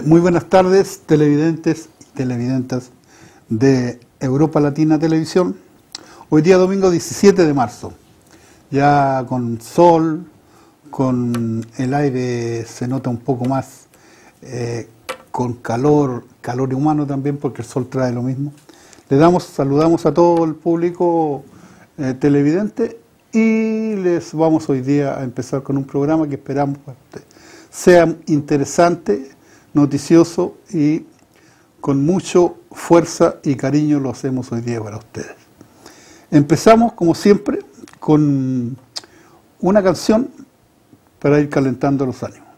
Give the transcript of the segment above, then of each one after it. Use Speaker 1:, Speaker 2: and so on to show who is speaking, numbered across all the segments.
Speaker 1: Muy buenas tardes, televidentes y televidentas de Europa Latina Televisión. Hoy día domingo 17 de marzo, ya con sol, con el aire se nota un poco más, con calor humano también, porque el sol trae lo mismo. Saludamos a todo el público televidente y les vamos hoy día a empezar con un programa que esperamos sea interesante, noticioso y con mucha fuerza y cariño lo hacemos hoy día para ustedes. Empezamos, como siempre, con una canción para ir calentando los ánimos.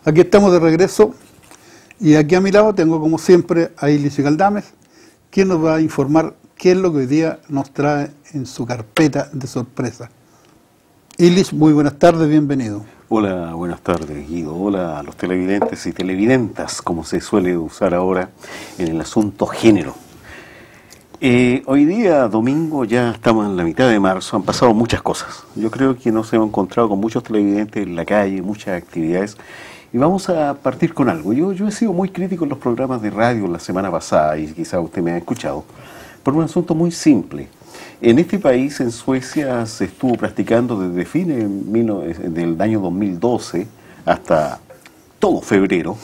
Speaker 1: Aquí estamos de regreso y aquí a mi lado tengo como siempre a Ilis Galdames, quien nos va a informar qué es lo que hoy día nos trae en su carpeta de sorpresa. Ilis, muy buenas tardes, bienvenido.
Speaker 2: Hola, buenas tardes Guido, hola a los televidentes y televidentas, como se suele usar ahora en el asunto género. Hoy día, domingo, ya estamos en la mitad de marzo, han pasado muchas cosas. Yo creo que nos hemos encontrado con muchos televidentes en la calle, muchas actividades. Y vamos a partir con algo. Yo he sido muy crítico en los programas de radio la semana pasada, y quizá usted me ha escuchado, por un asunto muy simple. En este país, en Suecia, se estuvo practicando desde fines del año 2012 hasta todo febrero,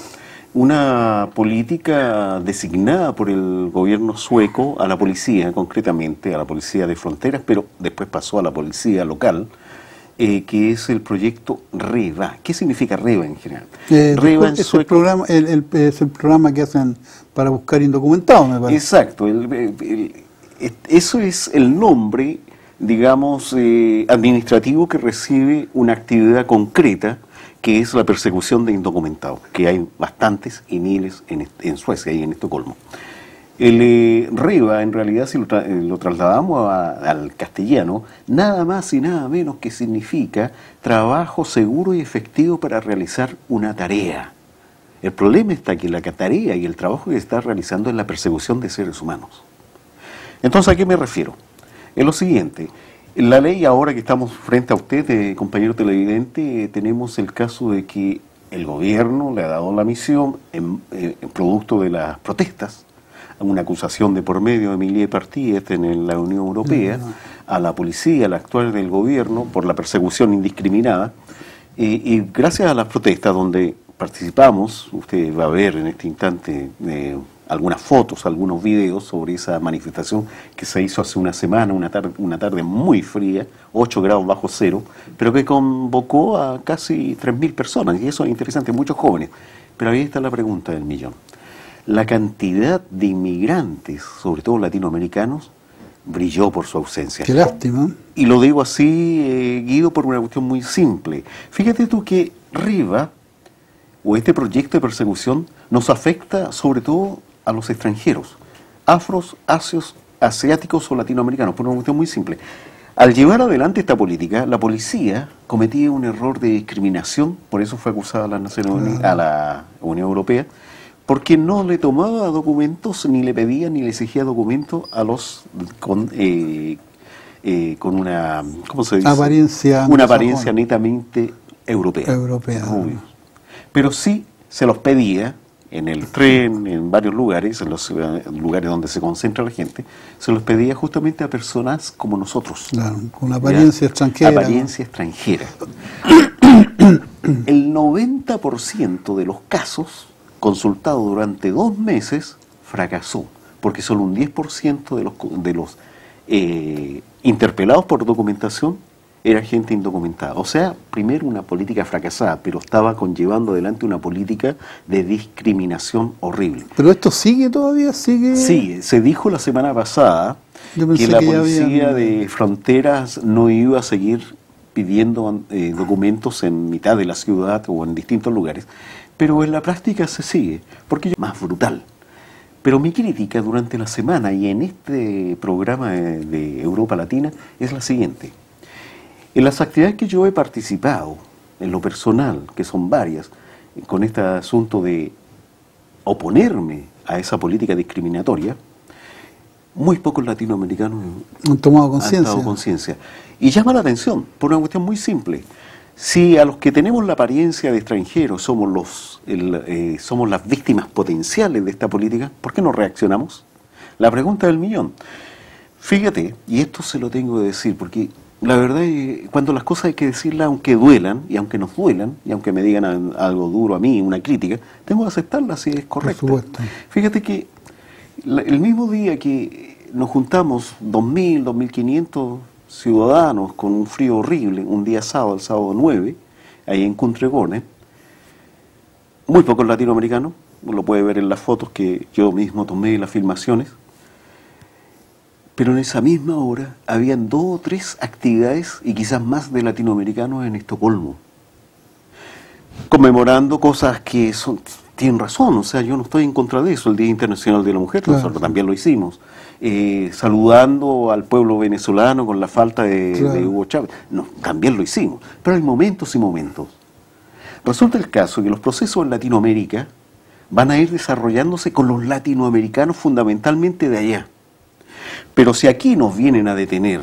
Speaker 2: una política designada por el gobierno sueco a la policía, concretamente a la policía de fronteras, pero después pasó a la policía local, que es el proyecto REVA. ¿Qué significa REVA en general? REVA en sueco
Speaker 1: es el programa que hacen para buscar indocumentados, me parece.
Speaker 2: Exacto. Eso es el nombre, digamos, administrativo que recibe una actividad concreta, que es la persecución de indocumentados, que hay bastantes y miles en Suecia y en Estocolmo. El REVA, en realidad, si lo trasladamos al castellano, nada más y nada menos que significa trabajo seguro y efectivo para realizar una tarea. El problema está que la tarea y el trabajo que se está realizando es la persecución de seres humanos. Entonces, ¿a qué me refiero? Es lo siguiente. La ley, ahora que estamos frente a usted, compañero televidente, tenemos el caso de que el gobierno le ha dado la misión, en producto de las protestas, una acusación de por medio de Emilie Partiet en la Unión Europea, a la policía, al actual del gobierno, por la persecución indiscriminada, y gracias a las protestas donde participamos, usted va a ver en este instante algunas fotos, algunos videos sobre esa manifestación que se hizo hace una semana, una tarde muy fría, 8 grados bajo cero, pero que convocó a casi 3.000 personas, y eso es interesante, muchos jóvenes. Pero ahí está la pregunta del millón. La cantidad de inmigrantes, sobre todo latinoamericanos, brilló por su ausencia.
Speaker 1: Qué lástima.
Speaker 2: Y lo digo así, Guido, por una cuestión muy simple. Fíjate tú que Riva, o este proyecto de persecución, nos afecta sobre todo a los extranjeros, afros, asios, asiáticos o latinoamericanos, por una cuestión muy simple. Al llevar adelante esta política, la policía cometía un error de discriminación, por eso fue acusada a la Naciones Unidas, a la Unión Europea, porque no le tomaba documentos, ni le pedía, ni le exigía documentos a los con una, ¿cómo se dice? Una apariencia netamente europea. Obvio. Pero sí se los pedía en el tren, en varios lugares, en los lugares donde se concentra la gente, se los pedía justamente a personas como nosotros.
Speaker 1: Claro, con apariencia extranjera.
Speaker 2: Apariencia extranjera. El 90% de los casos consultados durante 2 meses fracasó, porque solo un 10% de los interpelados por documentación era gente indocumentada. O sea, primero una política fracasada, pero estaba conllevando adelante una política de discriminación horrible.
Speaker 1: ¿Pero esto sigue todavía?
Speaker 2: Sigue. Se dijo la semana pasada que la policía de fronteras no iba a seguir pidiendo documentos en mitad de la ciudad o en distintos lugares, pero en la práctica se sigue, porque es más brutal. Pero mi crítica durante la semana y en este programa de Europa Latina es la siguiente. En las actividades que yo he participado, en lo personal, que son varias, con este asunto de oponerme a esa política discriminatoria, muy pocos latinoamericanos
Speaker 1: han tomado
Speaker 2: conciencia. Y llama la atención, por una cuestión muy simple. Si a los que tenemos la apariencia de extranjeros somos las víctimas potenciales de esta política, ¿por qué no reaccionamos? La pregunta del millón. Fíjate, y esto se lo tengo que decir, porque la verdad es cuando las cosas hay que decirlas aunque duelan, y aunque nos duelan, y aunque me digan algo duro a mí, una crítica, tengo que aceptarla si es correcta.
Speaker 1: Por supuesto.
Speaker 2: Fíjate que el mismo día que nos juntamos 2.000, 2.500 ciudadanos con un frío horrible, un día sábado, el sábado 9, ahí en Cuntregones, muy pocos latinoamericanos, lo puede ver en las fotos que yo mismo tomé, las filmaciones, pero en esa misma hora habían 2 o 3 actividades y quizás más de latinoamericanos en Estocolmo, conmemorando cosas que tienen razón, o sea, yo no estoy en contra de eso, el Día Internacional de la Mujer, claro. Nosotros también lo hicimos, saludando al pueblo venezolano con la falta de Hugo Chávez, no, también lo hicimos, pero hay momentos y momentos. Resulta el caso que los procesos en Latinoamérica van a ir desarrollándose con los latinoamericanos fundamentalmente de allá. Pero si aquí nos vienen a detener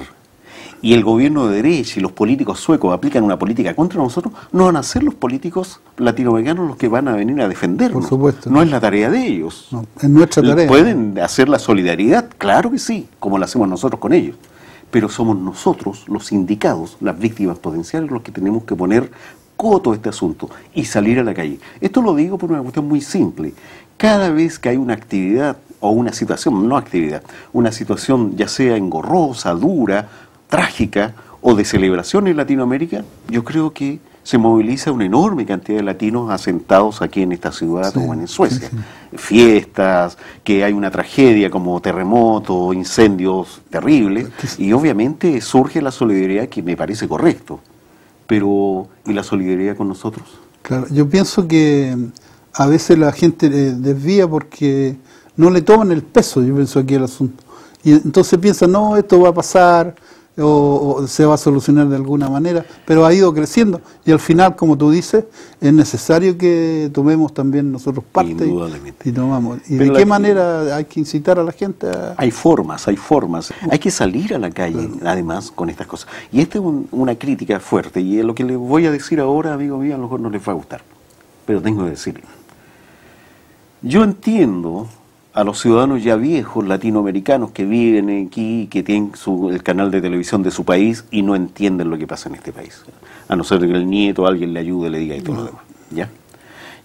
Speaker 2: y el gobierno de derecha y los políticos suecos aplican una política contra nosotros, no van a ser los políticos latinoamericanos los que van a venir a defendernos.
Speaker 1: Por supuesto.
Speaker 2: No es la tarea de ellos.
Speaker 1: No, es nuestra tarea.
Speaker 2: ¿Pueden hacer la solidaridad? Claro que sí, como la hacemos nosotros con ellos. Pero somos nosotros, los indicados, las víctimas potenciales, los que tenemos que poner coto a este asunto y salir a la calle. Esto lo digo por una cuestión muy simple. Cada vez que hay una actividad o una situación, no actividad, una situación ya sea engorrosa, dura, trágica o de celebración en Latinoamérica, yo creo que se moviliza una enorme cantidad de latinos asentados aquí en esta ciudad o en Suecia. Fiestas, que hay una tragedia como terremotos, incendios terribles, y obviamente surge la solidaridad que me parece correcto. Pero, ¿y la solidaridad con nosotros?
Speaker 1: Claro, yo pienso que a veces la gente desvía porque no le toman el peso, yo pienso aquí el asunto. Y entonces piensan, no, esto va a pasar, o se va a solucionar de alguna manera, pero ha ido creciendo y al final, como tú dices, es necesario que tomemos también nosotros parte y tomamos. ¿Y de qué manera hay que incitar a la gente a...?
Speaker 2: Hay formas, hay que salir a la calle, además, con estas cosas. Y esta es una crítica fuerte, y lo que les voy a decir ahora, amigo mío, a lo mejor no les va a gustar, pero tengo que decirlo. Yo entiendo a los ciudadanos ya viejos latinoamericanos que viven aquí, que tienen el canal de televisión de su país y no entienden lo que pasa en este país. A no ser que el nieto alguien le ayude, le diga y todo lo demás. ¿Ya?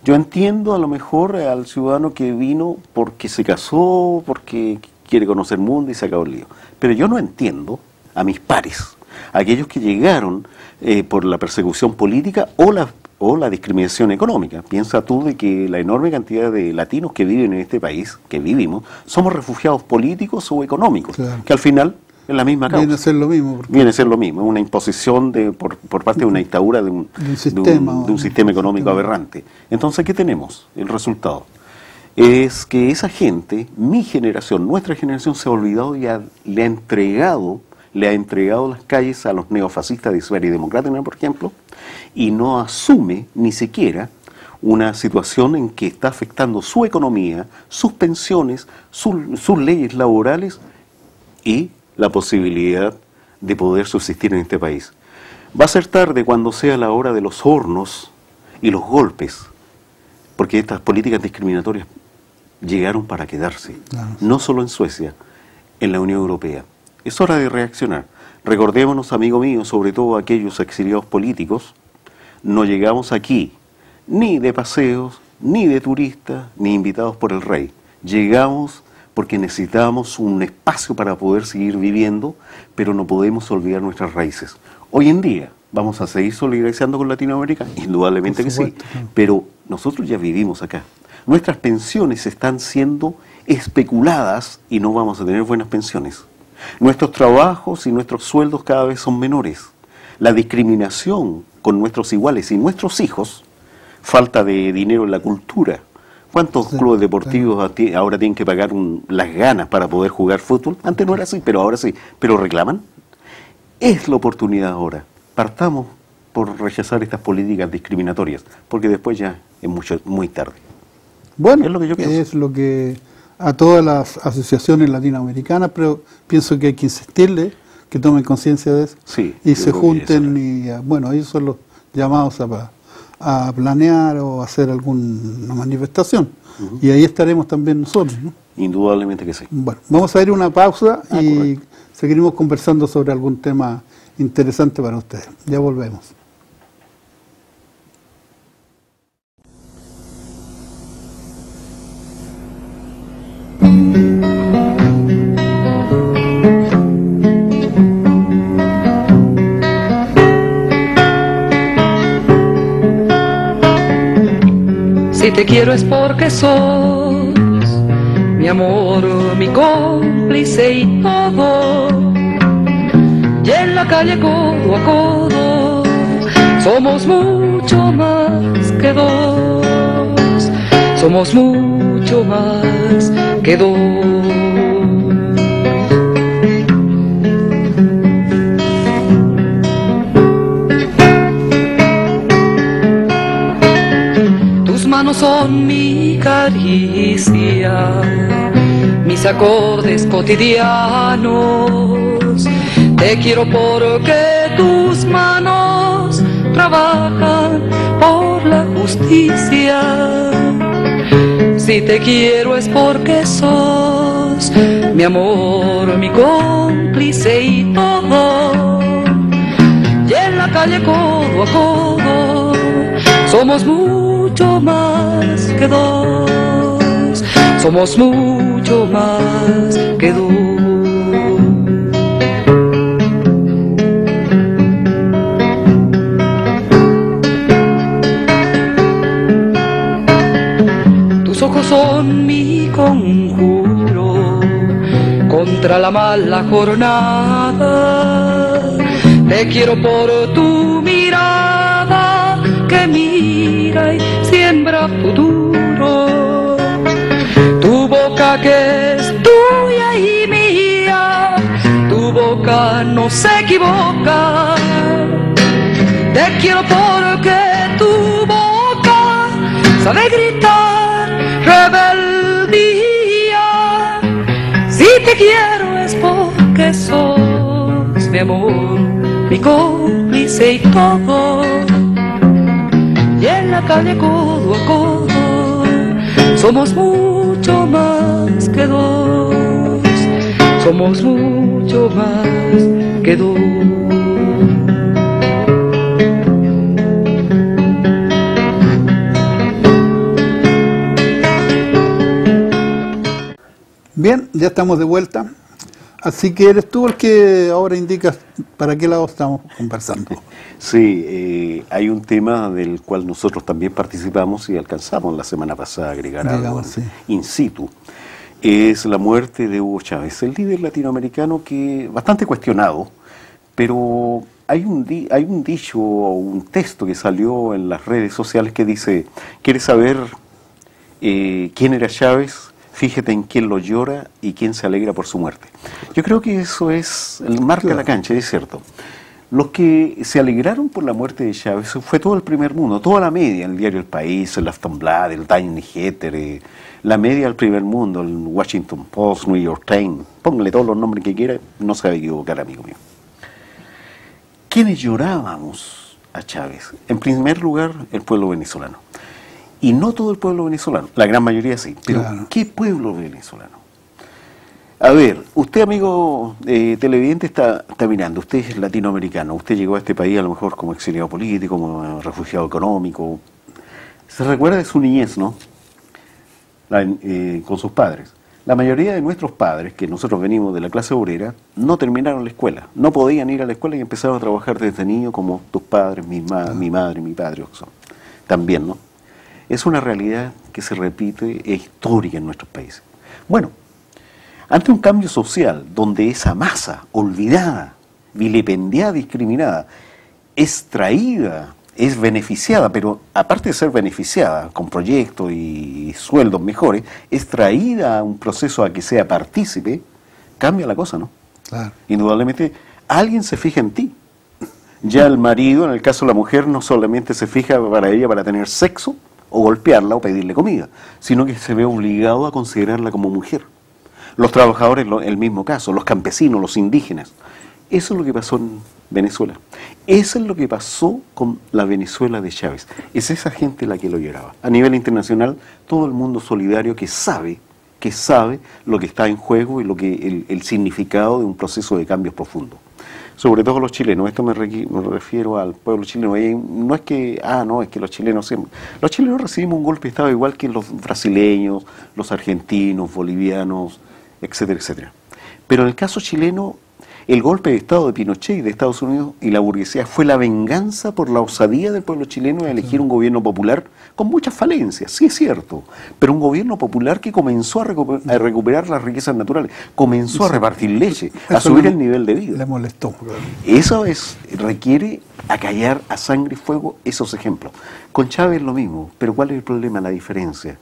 Speaker 2: Yo entiendo a lo mejor al ciudadano que vino porque se casó, porque quiere conocer el mundo y se acabó el lío. Pero yo no entiendo a mis pares, a aquellos que llegaron por la persecución política o la discriminación económica. Piensa tú de que la enorme cantidad de latinos que viven en este país, que vivimos, somos refugiados políticos o económicos, que al final es la misma causa.
Speaker 1: Viene a ser lo mismo.
Speaker 2: Viene a ser lo mismo, una imposición por parte de una dictadura de un sistema económico aberrante. Entonces, ¿qué tenemos? El resultado es que esa gente, mi generación, nuestra generación, se ha olvidado y le ha entregado las calles a los neofascistas de Isabel y Democrática, por ejemplo, y no asume ni siquiera una situación en que está afectando su economía, sus pensiones, sus leyes laborales y la posibilidad de poder subsistir en este país. Va a ser tarde cuando sea la hora de los hornos y los golpes, porque estas políticas discriminatorias llegaron para quedarse, no solo en Suecia, en la Unión Europea. Es hora de reaccionar. Recordémonos, amigo mío, sobre todo aquellos exiliados políticos, no llegamos aquí ni de paseos, ni de turistas, ni invitados por el rey. Llegamos porque necesitamos un espacio para poder seguir viviendo, pero no podemos olvidar nuestras raíces. Hoy en día, ¿vamos a seguir solidarizando con Latinoamérica? Indudablemente que sí, pero nosotros ya vivimos acá. Nuestras pensiones están siendo especuladas y no vamos a tener buenas pensiones. Nuestros trabajos y nuestros sueldos cada vez son menores. La discriminación con nuestros iguales y nuestros hijos, falta de dinero en la cultura. ¿Cuántos clubes deportivos ahora tienen que pagar las ganas para poder jugar fútbol? Antes no era así, pero ahora sí. ¿Pero reclaman? Es la oportunidad ahora. Partamos por rechazar estas políticas discriminatorias, porque después ya es muy tarde.
Speaker 1: Bueno, es lo que a todas las asociaciones latinoamericanas, pero pienso que hay que insistirle, que tomen conciencia de eso, y se junten, y bueno, ellos son los llamados a planear o hacer alguna manifestación, y ahí estaremos también nosotros, ¿no?
Speaker 2: Indudablemente que sí.
Speaker 1: Bueno, vamos a ir a una pausa y seguiremos conversando sobre algún tema interesante para ustedes. Ya volvemos.
Speaker 3: Si te quiero es porque sos mi amor, mi cómplice y todo. Y en la calle codo a codo somos mucho más que dos. Somos mucho más que dos. Manos son mi caricia, mis acordes cotidianos. Te quiero porque tus manos trabajan por la justicia. Si te quiero es porque sos mi amor, mi cómplice y todo. Y en la calle codo a codo somos mucho más que dos, somos mucho más que dos. Tus ojos son mi conjuro contra la mala jornada. Te quiero por tu mirada que mira y siembra futuro. Tu boca que es tuya y mía, tu boca no se equivoca. Te quiero porque tu boca sabe gritar rebeldía. Si te quiero es porque sos mi amor, mi cómplice y todo. Y en la calle codo a codo somos mucho más que dos. Somos mucho más que dos.
Speaker 1: Bien, ya estamos de vuelta. Así que eres tú el que ahora indicas para qué lado estamos conversando.
Speaker 2: Sí, hay un tema del cual nosotros también participamos y alcanzamos la semana pasada a agregar algo in situ. Es la muerte de Hugo Chávez, el líder latinoamericano que bastante cuestionado, pero hay un dicho o un texto que salió en las redes sociales que dice: ¿quieres saber quién era Chávez? Fíjate en quién lo llora y quién se alegra por su muerte. Yo creo que eso es, marca la cancha, es cierto. Los que se alegraron por la muerte de Chávez fue todo el primer mundo, toda la media, el diario El País, el Aftonbladet, el Daily Getter, la media del primer mundo, el Washington Post, New York Times, póngale todos los nombres que quiera, no se va a equivocar, amigo mío. ¿Quiénes llorábamos a Chávez? En primer lugar, el pueblo venezolano. Y no todo el pueblo venezolano, la gran mayoría sí, pero claro. ¿Qué pueblo venezolano? A ver, usted, amigo televidente, está mirando, usted es latinoamericano, usted llegó a este país a lo mejor como exiliado político, como refugiado económico. Se recuerda de su niñez, ¿no? Con sus padres. La mayoría de nuestros padres, que nosotros venimos de la clase obrera, no terminaron la escuela, no podían ir a la escuela y empezaron a trabajar desde niño como tus padres, mi madre, mi padre, también, ¿no? Es una realidad que se repite, es histórica en nuestros países. Bueno, ante un cambio social donde esa masa olvidada, vilipendiada, discriminada, es traída, es beneficiada, pero aparte de ser beneficiada con proyectos y sueldos mejores, es traída a un proceso a que sea partícipe, cambia la cosa, ¿no? Claro. Indudablemente, alguien se fija en ti. Ya el marido, en el caso de la mujer, no solamente se fija para ella para tener sexo, o golpearla o pedirle comida, sino que se ve obligado a considerarla como mujer. Los trabajadores, el mismo caso, los campesinos, los indígenas. Eso es lo que pasó en Venezuela. Eso es lo que pasó con la Venezuela de Chávez. Es esa gente la que lo lloraba. A nivel internacional, todo el mundo solidario que sabe lo que está en juego y lo que el significado de un proceso de cambios profundo. Sobre todo los chilenos, esto me refiero al pueblo chileno, no es que, es que los chilenos siempre, los chilenos recibimos un golpe de Estado igual que los brasileños, los argentinos, bolivianos, etcétera, etcétera. Pero en el caso chileno, el golpe de Estado de Pinochet y de Estados Unidos y la burguesía fue la venganza por la osadía del pueblo chileno de elegir un gobierno popular con muchas falencias, sí es cierto, pero un gobierno popular que comenzó a recuperar las riquezas naturales, comenzó a repartir leche, a subir el nivel de vida.
Speaker 1: Le molestó.
Speaker 2: Eso requiere acallar a sangre y fuego esos ejemplos. Con Chávez lo mismo, pero ¿cuál es el problema? La diferencia.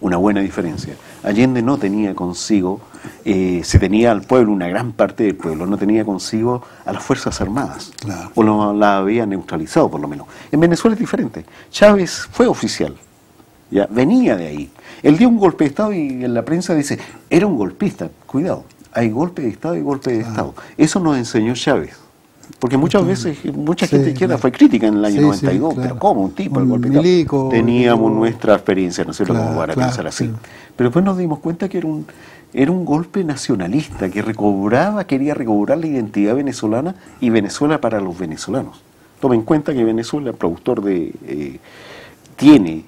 Speaker 2: Una buena diferencia. Allende no tenía consigo, se tenía al pueblo, una gran parte del pueblo, no tenía consigo a las Fuerzas Armadas, claro. O la había neutralizado por lo menos. En Venezuela es diferente. Chávez fue oficial, ya venía de ahí. Él dio un golpe de Estado y en la prensa dice, era un golpista. Cuidado, hay golpe de Estado y golpe de Estado. Eso nos enseñó Chávez. Porque muchas veces, mucha gente izquierda fue crítica en el año 92, claro. Pero ¿cómo? Un tipo, el golpe de Estado. Teníamos nuestra experiencia, ¿no es cierto?, como para pensar así. Claro. Pero después nos dimos cuenta que era un golpe nacionalista, que quería recobrar la identidad venezolana y Venezuela para los venezolanos. Tomen en cuenta que Venezuela, productor tiene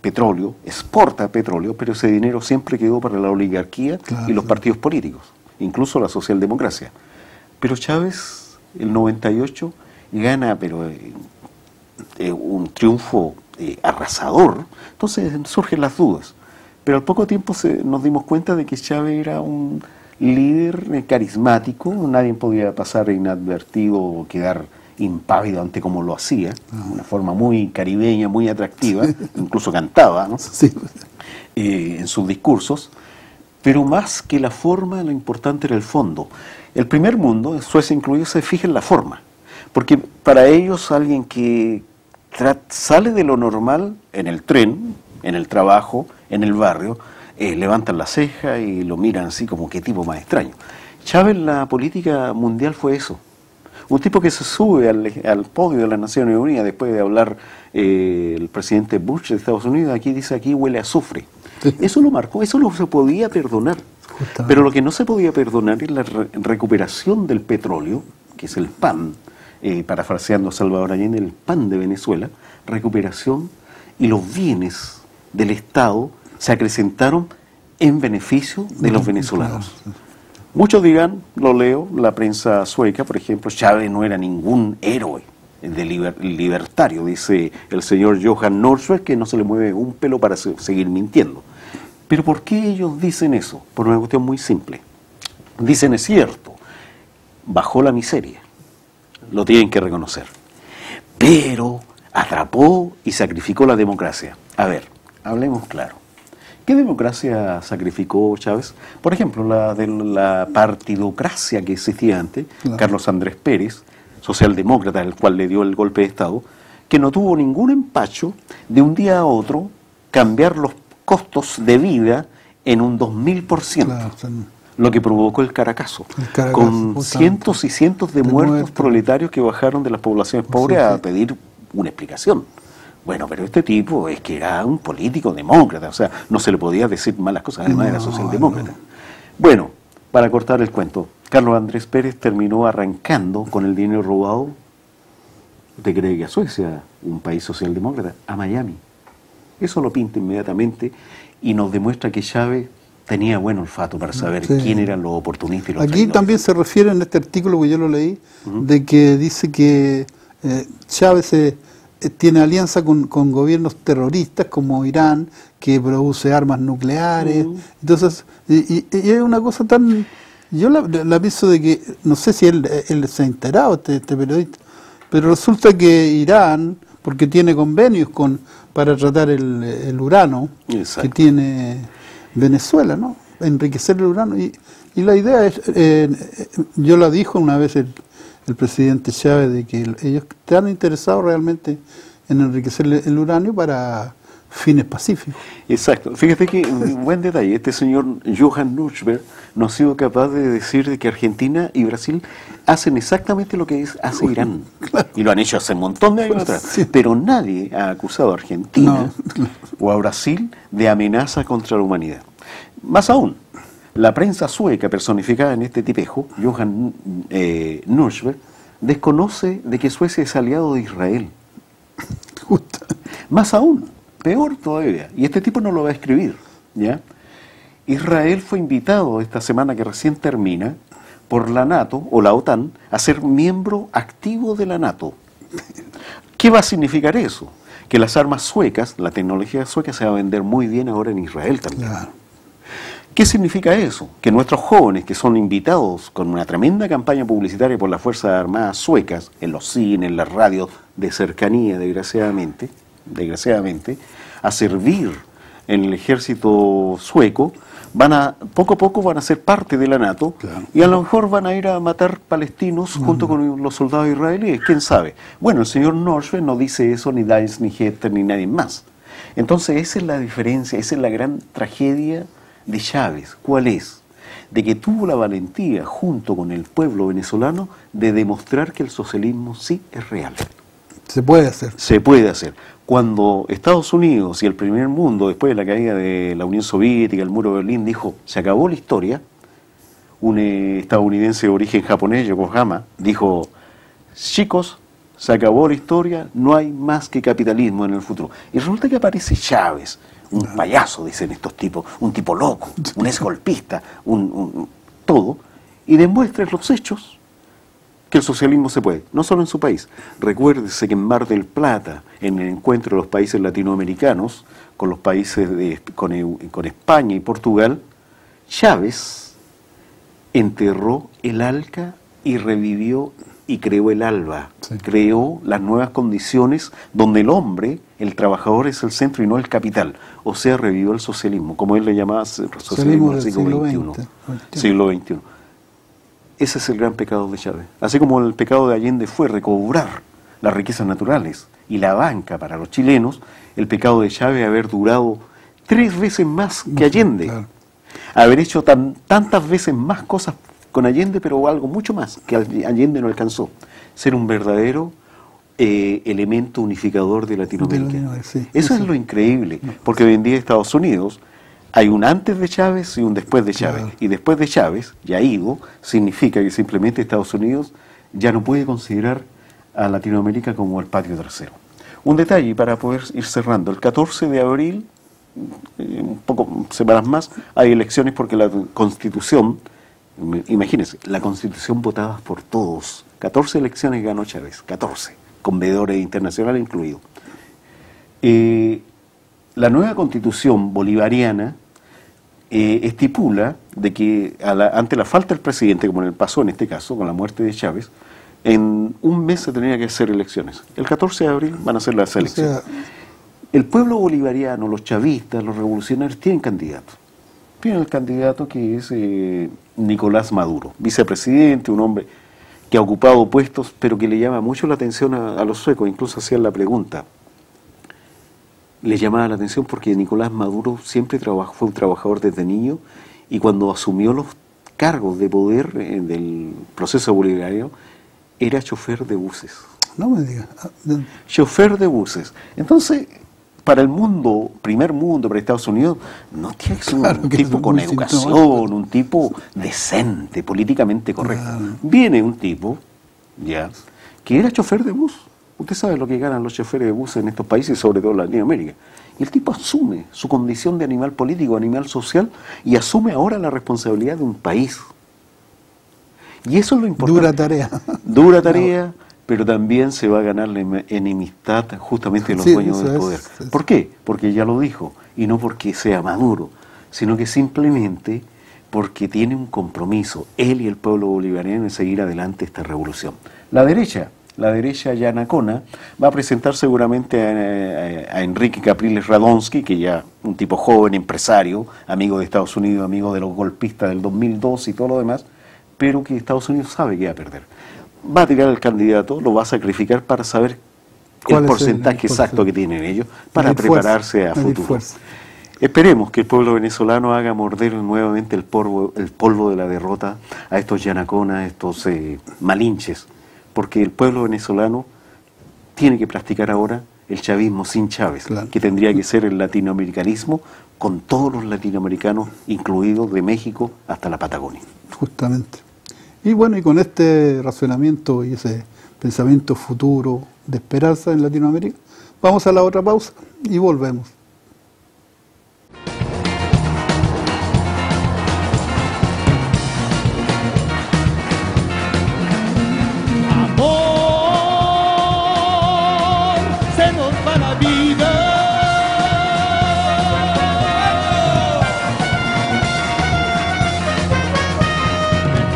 Speaker 2: petróleo, exporta petróleo, pero ese dinero siempre quedó para la oligarquía, claro, y los partidos políticos, incluso la socialdemocracia. Pero Chávez, el 98, gana un triunfo arrasador. Entonces surgen las dudas. Pero al poco tiempo nos dimos cuenta de que Chávez era un líder carismático, nadie podía pasar inadvertido o quedar impávido ante cómo lo hacía, de una forma muy caribeña, muy atractiva, incluso cantaba, ¿no? Sí. En sus discursos. Pero más que la forma, lo importante era el fondo. El primer mundo, Suecia incluido, se fija en la forma. Porque para ellos alguien que sale de lo normal en el tren, en el trabajo, en el barrio, levantan la ceja y lo miran así como qué tipo más extraño. Chávez en la política mundial fue eso. Un tipo que se sube al podio de las Naciones Unidas después de hablar el presidente Bush de Estados Unidos, aquí dice, aquí huele a azufre. Eso lo marcó, eso no se podía perdonar.
Speaker 1: Justamente.
Speaker 2: Pero lo que no se podía perdonar es la recuperación del petróleo, que es el pan, parafraseando a Salvador Allende, el pan de Venezuela, recuperación, y los bienes del Estado se acrecentaron en beneficio de los venezolanos. Muchos dirán, lo leo, la prensa sueca, por ejemplo, Chávez no era ningún héroe de libertario, dice el señor Johan Norberg, que no se le mueve un pelo para seguir mintiendo. Pero ¿por qué ellos dicen eso? Por una cuestión muy simple. Dicen, es cierto, bajó la miseria, lo tienen que reconocer, pero atrapó y sacrificó la democracia. A ver, hablemos claro. ¿Qué democracia sacrificó Chávez? Por ejemplo, la de la partidocracia que existía antes, claro. Carlos Andrés Pérez, socialdemócrata, el cual le dio el golpe de Estado, que no tuvo ningún empacho de un día a otro cambiar los costos de vida en un 2000%, claro, lo que provocó el Caracazo, con cientos y cientos de muertos proletarios que bajaron de las poblaciones pobres a pedir una explicación. Bueno, pero este tipo es que era un político demócrata, o sea, no se le podía decir malas cosas, además era socialdemócrata. Bueno, para cortar el cuento, Carlos Andrés Pérez terminó arrancando con el dinero robado, ¿usted cree que a Suecia, un país socialdemócrata? A Miami. Eso lo pinta inmediatamente y nos demuestra que Chávez tenía buen olfato para saber quién eran los oportunistas y los traidores.
Speaker 1: También se refiere en este artículo que yo lo leí, de que dice que Chávez tiene alianza con gobiernos terroristas como Irán, que produce armas nucleares. Entonces, y es una cosa tan... Yo la pienso de que, no sé si él se ha enterado, este periodista, pero resulta que Irán, porque tiene convenios para tratar el urano, exacto, que tiene Venezuela, ¿no? Enriquecer el urano. Y la idea es, yo la dijo una vez el presidente Chávez, de que ellos están interesados realmente en enriquecer el uranio para fines pacíficos.
Speaker 2: Exacto. Fíjate que un buen detalle, este señor Johan Norberg no ha sido capaz de decir de que Argentina y Brasil hacen exactamente lo que hace Irán. Claro. Y lo han hecho hace un montón de años atrás. Sí. Pero nadie ha acusado a Argentina o a Brasil de amenaza contra la humanidad. Más aún, la prensa sueca personificada en este tipejo, Johan Norberg, desconoce de que Suecia es aliado de Israel.
Speaker 1: Justo.
Speaker 2: Más aún, peor todavía, y este tipo no lo va a escribir, ¿ya? Israel fue invitado esta semana que recién termina por la NATO o la OTAN a ser miembro activo de la NATO. ¿Qué va a significar eso? Que las armas suecas, la tecnología sueca se va a vender muy bien ahora en Israel también. Claro. ¿Qué significa eso? Que nuestros jóvenes que son invitados con una tremenda campaña publicitaria por las Fuerzas Armadas suecas, en los cines, en las radios de cercanía, desgraciadamente, a servir en el ejército sueco, poco a poco van a ser parte de la NATO, claro, y a lo mejor van a ir a matar palestinos junto con los soldados israelíes, quién sabe. Bueno, el señor Norberg no dice eso, ni Dice, ni Hetter, ni nadie más. Entonces esa es la diferencia, esa es la gran tragedia de Chávez. ¿Cuál es? De que tuvo la valentía, junto con el pueblo venezolano, de demostrar que el socialismo sí es real.
Speaker 1: Se puede hacer.
Speaker 2: Se puede hacer. Cuando Estados Unidos y el primer mundo, después de la caída de la Unión Soviética, el muro de Berlín, dijo, se acabó la historia, un estadounidense de origen japonés, Yokohama, dijo, chicos, se acabó la historia, no hay más que capitalismo en el futuro. Y resulta que aparece Chávez, un payaso, dicen estos tipos, un tipo loco, un exgolpista, todo, y demuestra en los hechos que el socialismo se puede, no solo en su país. Recuérdese que en Mar del Plata, en el encuentro de los países latinoamericanos, con los países con España y Portugal, Chávez enterró el ALCA y revivió y creó el ALBA,
Speaker 1: Sí.
Speaker 2: creó las nuevas condiciones donde el hombre, el trabajador es el centro y no el capital. O sea, revivió el socialismo, como él le llamaba socialismo del siglo XXI. Siglo XXI. Ese es el gran pecado de Chávez. Así como el pecado de Allende fue recobrar las riquezas naturales y la banca para los chilenos, el pecado de Chávez es haber durado 3 veces más que Allende.
Speaker 1: Claro.
Speaker 2: Haber hecho tantas veces más cosas con Allende, pero algo mucho más que Allende no alcanzó. Ser un verdadero elemento unificador de Latinoamérica.
Speaker 1: Sí,
Speaker 2: Eso
Speaker 1: sí.
Speaker 2: es lo increíble, porque hoy en día Estados Unidos hay un antes de Chávez y un después de Chávez.
Speaker 1: Claro.
Speaker 2: Y después de Chávez, ya ido, significa que simplemente Estados Unidos ya no puede considerar a Latinoamérica como el patio trasero. Un detalle para poder ir cerrando. El 14 de abril, un poco semanas más, hay elecciones porque la Constitución, imagínense, la Constitución votada por todos. 14 elecciones ganó Chávez, 14, con veedores internacionales incluidos. La nueva Constitución bolivariana estipula de que ante la falta del presidente, como pasó en este caso, con la muerte de Chávez, en un mes se tenía que hacer elecciones. El 14 de abril van a ser las elecciones.
Speaker 1: O sea,
Speaker 2: El pueblo bolivariano, los chavistas, los revolucionarios tienen candidatos. Tienen el candidato que es Nicolás Maduro, vicepresidente, un hombre que ha ocupado puestos, pero que le llama mucho la atención a los suecos. Incluso hacían la pregunta. Le llamaba la atención porque Nicolás Maduro siempre fue un trabajador desde niño, y cuando asumió los cargos de poder del proceso bolivariano, era chofer de buses.
Speaker 1: no me digas.
Speaker 2: Chofer de buses. Entonces, para el mundo, primer mundo, para Estados Unidos, no tiene que ser
Speaker 1: Claro
Speaker 2: un
Speaker 1: que
Speaker 2: tipo
Speaker 1: es
Speaker 2: con
Speaker 1: muy
Speaker 2: educación,
Speaker 1: sintomático.
Speaker 2: un tipo decente, políticamente correcto.
Speaker 1: Claro.
Speaker 2: Viene un tipo, ya, que era chofer de bus. Usted sabe lo que ganan los choferes de bus en estos países, sobre todo en Latinoamérica. Y el tipo asume su condición de animal político, animal social, y asume ahora la responsabilidad de un país. Y eso es lo importante.
Speaker 1: Dura tarea.
Speaker 2: Dura tarea, pero también se va a ganar la enemistad justamente de los
Speaker 1: Sí,
Speaker 2: dueños
Speaker 1: eso
Speaker 2: del
Speaker 1: es,
Speaker 2: poder.
Speaker 1: eso.
Speaker 2: ¿Por qué? Porque ya lo dijo, y no porque sea Maduro, sino que simplemente porque tiene un compromiso, él y el pueblo bolivariano, en seguir adelante esta revolución. La derecha yanacona, va a presentar seguramente a Enrique Capriles Radonsky, que ya un tipo joven, empresario, amigo de Estados Unidos, amigo de los golpistas del 2002 y todo lo demás, pero que Estados Unidos sabe que va a perder. Va a tirar el candidato, lo va a sacrificar para saber
Speaker 1: ¿Cuál
Speaker 2: el
Speaker 1: es
Speaker 2: porcentaje
Speaker 1: el
Speaker 2: exacto que tienen ellos para
Speaker 1: Medir
Speaker 2: prepararse
Speaker 1: fuerza,
Speaker 2: a
Speaker 1: medir
Speaker 2: futuro.
Speaker 1: fuerza.
Speaker 2: Esperemos que el pueblo venezolano haga morder nuevamente el polvo de la derrota a estos yanaconas, a estos malinches, porque el pueblo venezolano tiene que practicar ahora el chavismo sin Chávez,
Speaker 1: Claro.
Speaker 2: que tendría que ser el latinoamericanismo con todos los latinoamericanos, incluidos de México hasta la Patagonia.
Speaker 1: Justamente. Y bueno, y con este razonamiento y ese pensamiento futuro de esperanza en Latinoamérica, vamos a la otra pausa y volvemos.
Speaker 4: Amor, se nos va la vida.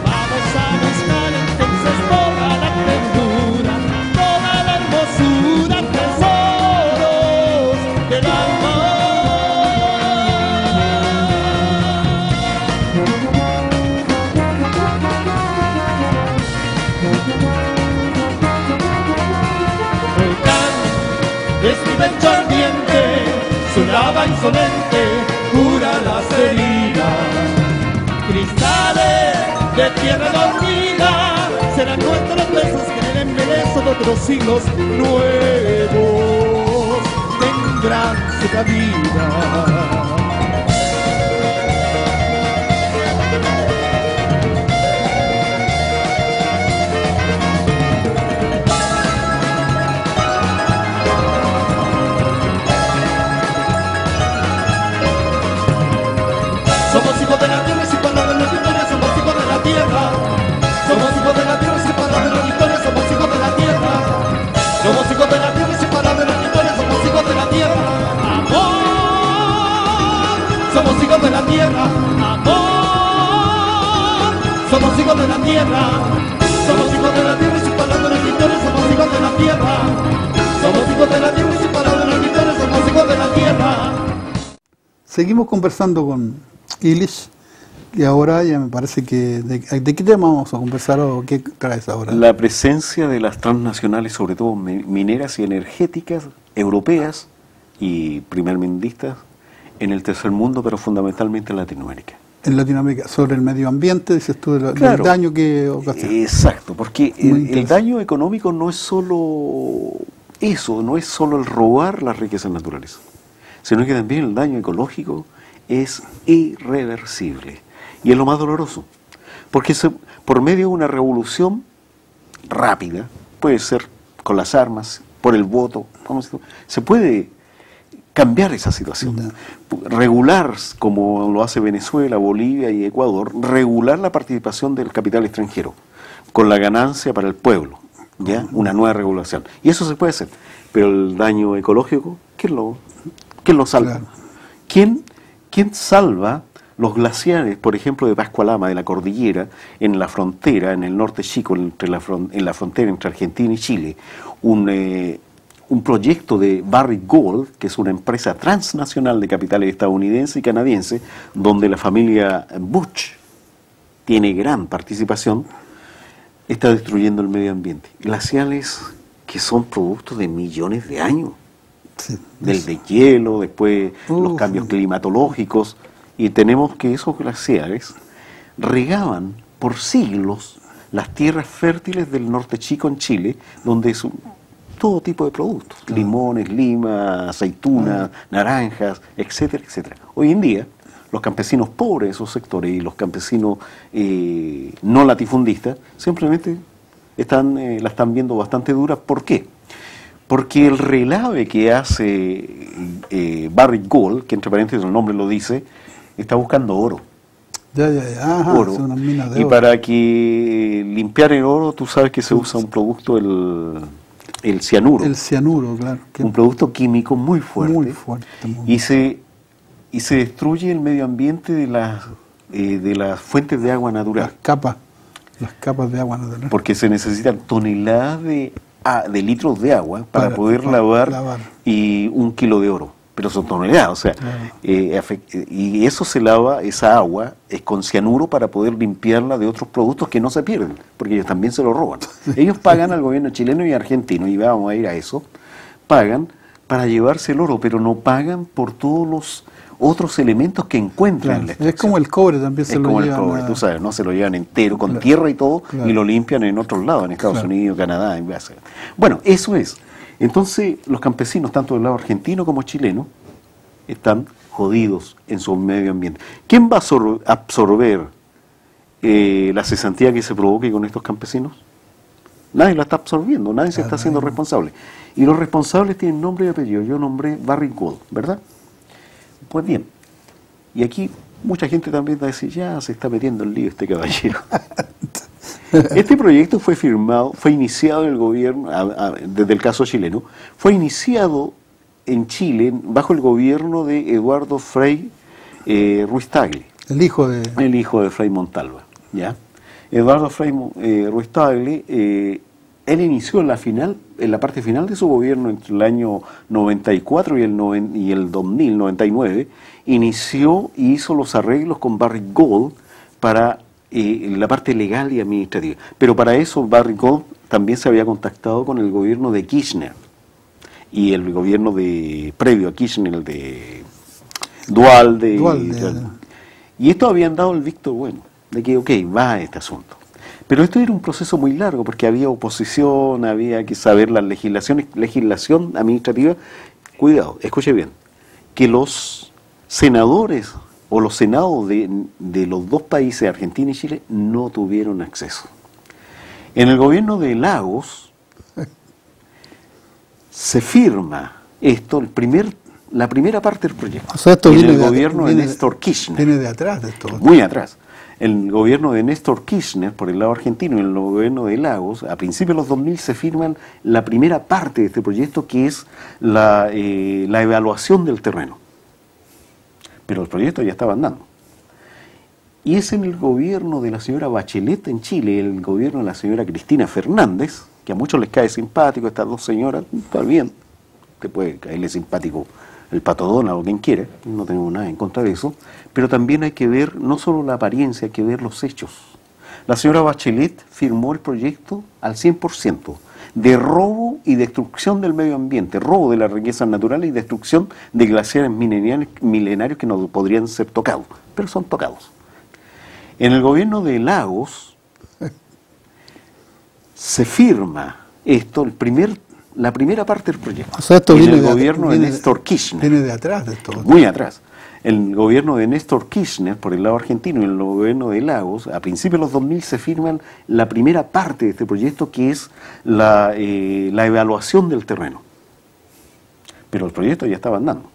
Speaker 4: Vamos a buscar entonces toda la ternura, toda la hermosura, tesoros del alma. Volcán es mi pecho ardiente, su lava insolente cura las heridas. Cristales de tierra dormida serán nuestros besos que en el embelezo de otros siglos nuevos tendrán su cabida. Somos hijos de la tierra y sin palabras de la victoria, somos hijos de la tierra. Somos hijos de la tierra y sin palabras de la victoria, somos hijos de la tierra. Somos hijos de la tierra y sin palabras de la victoria, somos hijos de la tierra. Amor, somos hijos de la tierra. Amor, somos hijos de la tierra. Somos hijos de la tierra y sin palabras victoria, somos hijos de la tierra. Somos hijos de la tierra y sin palabras de la victoria, somos hijos de la tierra.
Speaker 1: Seguimos conversando con Illich y ahora ya me parece que... ¿De qué tema vamos a conversar o qué traes ahora?
Speaker 2: La presencia de las transnacionales, sobre todo mineras y energéticas, europeas y primermundistas, en el tercer mundo, pero fundamentalmente en Latinoamérica.
Speaker 1: En Latinoamérica, sobre el medio ambiente, dices tú, del
Speaker 2: Claro.
Speaker 1: daño que ocasiona.
Speaker 2: Exacto, porque el
Speaker 1: interesante.
Speaker 2: daño económico no es solo eso, no es solo el robar las riquezas naturales, sino que también el daño ecológico es irreversible. Y es lo más doloroso, porque por medio de una revolución rápida, puede ser con las armas, por el voto, se puede cambiar esa situación. Regular, como lo hace Venezuela, Bolivia y Ecuador, regular la participación del capital extranjero, con la ganancia para el pueblo, ¿ya? Una nueva regulación. Y eso se puede hacer, pero el daño ecológico, ¿quién lo salva?
Speaker 1: Claro.
Speaker 2: ¿Quién salva los glaciares, por ejemplo, de Pascualama, de la cordillera, en la frontera, en el norte chico, en la frontera entre Argentina y Chile? Un proyecto de Barrick Gold, que es una empresa transnacional de capitales estadounidense y canadiense, donde la familia Bush tiene gran participación, está destruyendo el medio ambiente. Glaciales que son productos de millones de años,
Speaker 1: Sí,
Speaker 2: del deshielo, después los cambios climatológicos, y tenemos que esos glaciares regaban por siglos las tierras fértiles del norte chico en Chile, donde es todo tipo de productos, limones, lima, aceitunas, naranjas, etcétera, etcétera. Hoy en día, los campesinos pobres de esos sectores y los campesinos no latifundistas simplemente la están viendo bastante dura. ¿Por qué? Porque el relave que hace Barrick Gold, que entre paréntesis el nombre lo dice, está buscando oro.
Speaker 1: Ya. Ajá,
Speaker 2: Oro.
Speaker 1: son unas minas de
Speaker 2: Y
Speaker 1: oro.
Speaker 2: para que limpiar el oro, tú sabes que se usa un producto, el cianuro.
Speaker 1: El cianuro, claro.
Speaker 2: Un producto químico muy fuerte.
Speaker 1: Muy fuerte.
Speaker 2: Y se destruye el medio ambiente de las fuentes de agua natural.
Speaker 1: Las capas de agua natural.
Speaker 2: Porque se necesitan toneladas de litros de agua para poder lavar y 1 kilo de oro. Pero son toneladas, o sea, y eso se lava, esa agua, es con cianuro para poder limpiarla de otros productos que no se pierden, porque ellos también se lo roban. Ellos pagan al gobierno chileno y argentino, y vamos a ir a eso, pagan para llevarse el oro, pero no pagan por todos los otros elementos que encuentran en la extracción.
Speaker 1: Es como el cobre también se lo llevan.
Speaker 2: Es como el cobre, tú sabes, ¿no? Se lo llevan entero, con tierra y todo, y lo limpian en otros lados, en Estados Unidos, Canadá, en Brasil. Bueno, eso es. Entonces, los campesinos, tanto del lado argentino como chileno, están jodidos en su medio ambiente. ¿Quién va a absorber la cesantía que se provoque con estos campesinos? Nadie la está absorbiendo, nadie se está haciendo responsable. Y los responsables tienen nombre y apellido. Yo nombré Barrick Gold, ¿verdad? Pues bien, y aquí mucha gente también va a decir, ya se está metiendo el lío este caballero. Este proyecto fue iniciado en el gobierno, desde el caso chileno, fue iniciado en Chile bajo el gobierno de Eduardo Frei Ruiz Tagle.
Speaker 1: El hijo de
Speaker 2: Frei Montalva, ¿ya? Eduardo Frei Ruiz Tagle, él inició en la parte final de su gobierno entre el año 94 y el 2000, 99, inició y hizo los arreglos con Barrick Gold para la parte legal y administrativa. Pero para eso Barrick Gold también se había contactado con el gobierno de Kirchner y el gobierno previo a Kirchner, el de Duhalde. Y esto habían dado el visto bueno, de que ok, va este asunto. Pero esto era un proceso muy largo porque había oposición, había que saber la legislación administrativa. Cuidado, escuche bien, que los senadores o los senados de los dos países, Argentina y Chile, no tuvieron acceso. En el gobierno de Lagos se firma esto, la primera parte del proyecto.
Speaker 1: O sea, esto
Speaker 2: en
Speaker 1: viene
Speaker 2: el gobierno de Néstor Kirchner.
Speaker 1: Viene de atrás de esto.
Speaker 2: Muy atrás. El gobierno de Néstor Kirchner, por el lado argentino, y el gobierno de Lagos, a principios de los 2000 se firman la primera parte de este proyecto, que es la evaluación del terreno. Pero el proyecto ya estaba andando. Y es en el gobierno de la señora Bachelet en Chile, el gobierno de la señora Cristina Fernández, que a muchos les cae simpático, estas dos señoras, está bien, te puede caerle simpático el Pato Donald o quien quiera, no tenemos nada en contra de eso, pero también hay que ver no solo la apariencia, hay que ver los hechos. La señora Bachelet firmó el proyecto al 100%, de robo y destrucción del medio ambiente, robo de las riquezas naturales y destrucción de glaciares milenarios que no podrían ser tocados, pero son tocados. En el gobierno de Lagos se firma esto, la primera parte del proyecto.
Speaker 1: O sea, esto
Speaker 2: en
Speaker 1: viene
Speaker 2: el gobierno de Néstor Kirchner.
Speaker 1: Viene de atrás de todo.
Speaker 2: Muy atrás. El gobierno de Néstor Kirchner, por el lado argentino, y el gobierno de Lagos, a principios de los 2000 se firman la primera parte de este proyecto, que es la evaluación del terreno. Pero el proyecto ya estaba andando.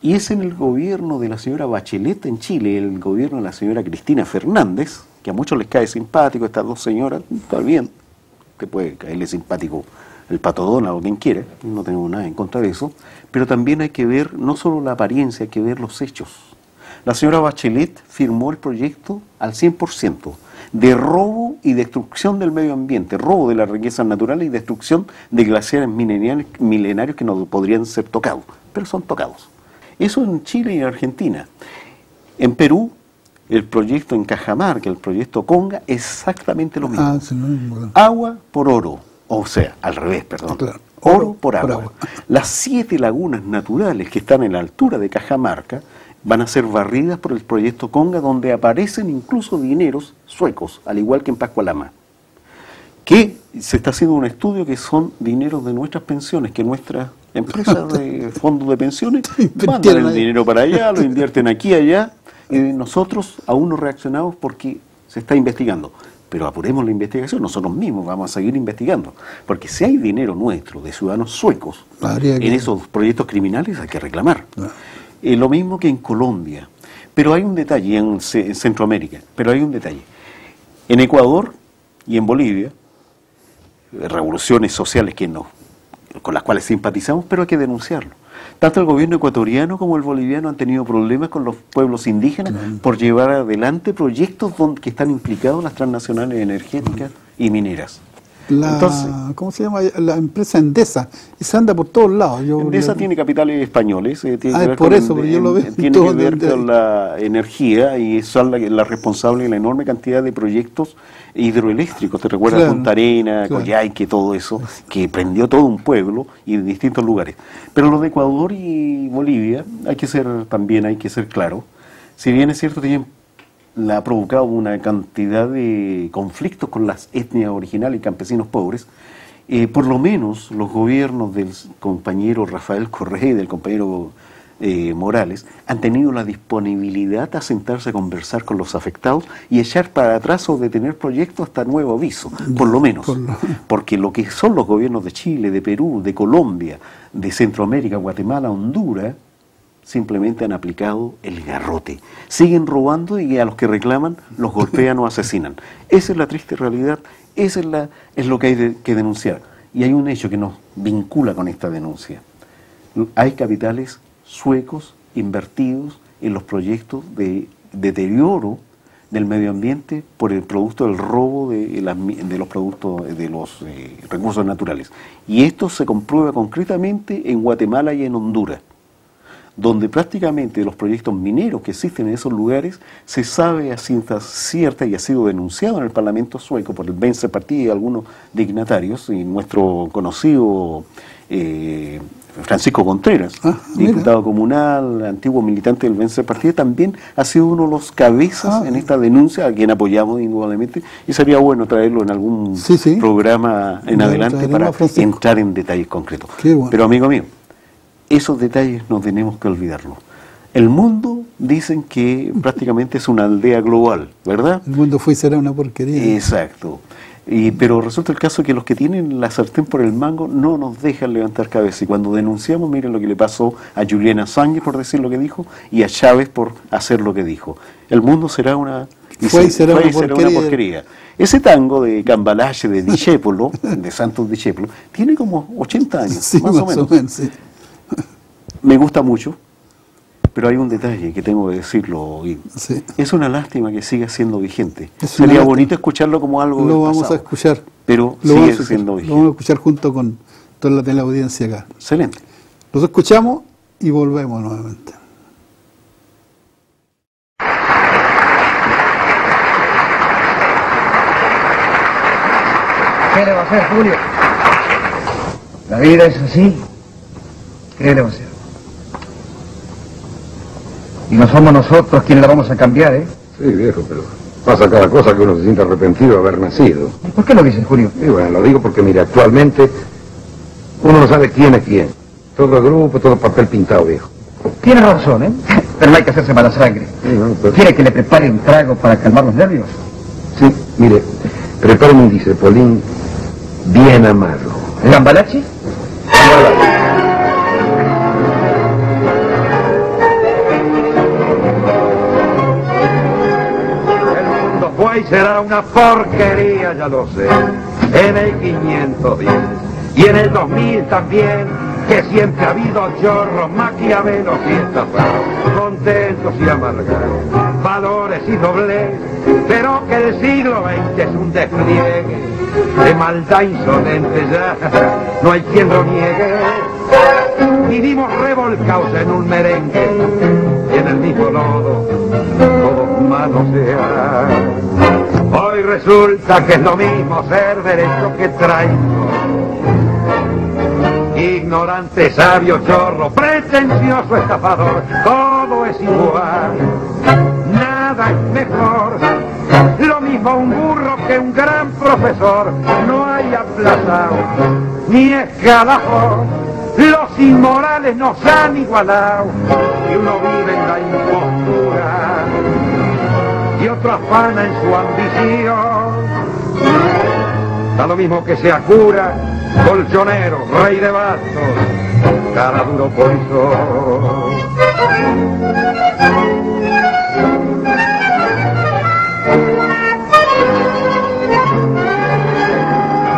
Speaker 2: Y es en el gobierno de la señora Bachelet en Chile, el gobierno de la señora Cristina Fernández, que a muchos les cae simpático, estas dos señoras, está bien, te puede caerle simpático el Pato Donald o quien quiera, no tenemos nada en contra de eso, pero también hay que ver no solo la apariencia, hay que ver los hechos. La señora Bachelet firmó el proyecto al 100%, de robo y destrucción del medio ambiente, robo de las riquezas naturales y destrucción de glaciares milenarios que no podrían ser tocados, pero son tocados. Eso en Chile y en Argentina. En Perú, el proyecto en Cajamarca, el proyecto Conga, exactamente lo mismo.
Speaker 1: Sí, lo mismo.
Speaker 2: Agua por oro. O sea, al revés, perdón.
Speaker 1: Claro.
Speaker 2: Oro por agua. Las 7 lagunas naturales que están en la altura de Cajamarca van a ser barridas por el proyecto Conga, donde aparecen incluso dineros suecos, al igual que en Pascualama. Que se está haciendo un estudio que son dineros de nuestras pensiones, que nuestras empresas de fondos de pensiones mandan el dinero para allá, lo invierten aquí y allá, y nosotros aún no reaccionamos porque se está investigando. Pero apuremos la investigación, nosotros mismos vamos a seguir investigando, porque si hay dinero nuestro, de ciudadanos suecos, en esos proyectos criminales hay que reclamar. Lo mismo que en Colombia, pero hay un detalle, en Centroamérica, pero hay un detalle. En Ecuador y en Bolivia, revoluciones sociales con las cuales simpatizamos, pero hay que denunciarlo. Tanto el gobierno ecuatoriano como el boliviano han tenido problemas con los pueblos indígenas por llevar adelante proyectos que están implicados las transnacionales energéticas y mineras. Entonces,
Speaker 1: ¿cómo se llama? La empresa Endesa, esa anda por todos lados.
Speaker 2: Endesa tiene capitales españoles, tiene que ver
Speaker 1: por eso, yo lo veo
Speaker 2: tiene que ver con la energía y son la responsable de la enorme cantidad de proyectos hidroeléctricos. ¿Te recuerdas?
Speaker 1: Claro,
Speaker 2: Punta Arena,
Speaker 1: claro.
Speaker 2: Coyhaique, todo eso, que prendió todo un pueblo y en distintos lugares. Pero los de Ecuador y Bolivia, hay que ser claro, si bien es cierto, ha provocado una cantidad de conflictos con las etnias originales y campesinos pobres, por lo menos los gobiernos del compañero Rafael Correa y del compañero Morales han tenido la disponibilidad a sentarse a conversar con los afectados y echar para atrás o detener proyectos hasta nuevo aviso, por lo menos. Porque lo que son los gobiernos de Chile, de Perú, de Colombia, de Centroamérica, Guatemala, Honduras, simplemente han aplicado el garrote. Siguen robando y a los que reclaman los golpean o asesinan. Esa es la triste realidad, es lo que hay que denunciar. Y hay un hecho que nos vincula con esta denuncia. Hay capitales suecos invertidos en los proyectos de deterioro del medio ambiente por el producto del robo de los productos de los recursos naturales. Y esto se comprueba concretamente en Guatemala y en Honduras, donde prácticamente los proyectos mineros que existen en esos lugares se sabe a ciencia cierta y ha sido denunciado en el Parlamento sueco por el Vänsterpartiet y algunos dignatarios, y nuestro conocido Francisco Contreras, diputado comunal, antiguo militante del Vänsterpartiet, también ha sido uno de los cabezas en esta denuncia, a quien apoyamos indudablemente, y sería bueno traerlo en algún programa en adelante para entrar en detalles concretos.
Speaker 1: Bueno.
Speaker 2: Pero amigo mío, esos detalles no tenemos que olvidarlos. El mundo, dicen que prácticamente es una aldea global, ¿verdad?
Speaker 1: El mundo fue y será una porquería.
Speaker 2: Exacto. Pero resulta el caso que los que tienen la sartén por el mango no nos dejan levantar cabeza. Y cuando denunciamos, miren lo que le pasó a Julian Assange por decir lo que dijo y a Chávez por hacer lo que dijo. El mundo será una porquería. Ese tango de Cambalache, de Discépolo, de Santos Discépolo, tiene como 80 años,
Speaker 1: Sí,
Speaker 2: más o menos.
Speaker 1: Sí.
Speaker 2: Me gusta mucho, Pero hay un detalle que tengo que decirlo, y
Speaker 1: Sí.
Speaker 2: es una lástima que siga siendo vigente.
Speaker 1: Es una
Speaker 2: Sería
Speaker 1: lástima.
Speaker 2: bonito escucharlo como algo
Speaker 1: Lo
Speaker 2: del
Speaker 1: vamos
Speaker 2: pasado,
Speaker 1: a escuchar.
Speaker 2: pero
Speaker 1: Lo vamos a
Speaker 2: sigue
Speaker 1: escuchar.
Speaker 2: siendo
Speaker 1: Lo vamos a
Speaker 2: vigente.
Speaker 1: escuchar junto con toda la teleaudiencia acá.
Speaker 2: Excelente.
Speaker 1: Los escuchamos y volvemos nuevamente.
Speaker 5: ¿Qué le va a hacer, Julio? La vida es así. ¿Qué le va a hacer? Y no somos nosotros quienes la vamos a cambiar, ¿eh?
Speaker 6: Sí, viejo, pero pasa cada cosa que uno se siente arrepentido de haber nacido.
Speaker 5: ¿Y por qué lo dices, Julio?
Speaker 6: Y bueno, lo digo porque, mire, actualmente uno no sabe quién es quién. Todo grupo, todo papel pintado, viejo.
Speaker 5: Tiene razón, ¿eh? Pero no hay que hacerse mala sangre.
Speaker 6: Sí, no, pero-
Speaker 5: ¿Quiere que le prepare un trago para calmar los nervios?
Speaker 6: Sí, mire, prepárame un dicepolín bien amargo.
Speaker 5: ¿Gambalachi?
Speaker 6: El mundo fue y será una porquería, ya lo sé. En el 510 y en el 2000 también, que siempre ha habido chorros, maquiavelos y estafados, contentos y amargados, valores y doblez, pero que el siglo XX es un despliegue de maldad insolente ya, no hay quien lo niegue. Vivimos revolcados en un merengue y en el mismo lodo todos manosean. Hoy resulta que es lo mismo ser derecho que traigo. Ignorante, sabio, chorro, pretencioso, estafador, todo es igual, nada es mejor. Lo mismo un burro que un gran profesor, no hay aplazado ni escalafón. Los inmorales nos han igualado y uno vive en la impostura y otro afana en su ambición. Da lo mismo que sea cura, colchonero, rey de bastos, cara duro polizón.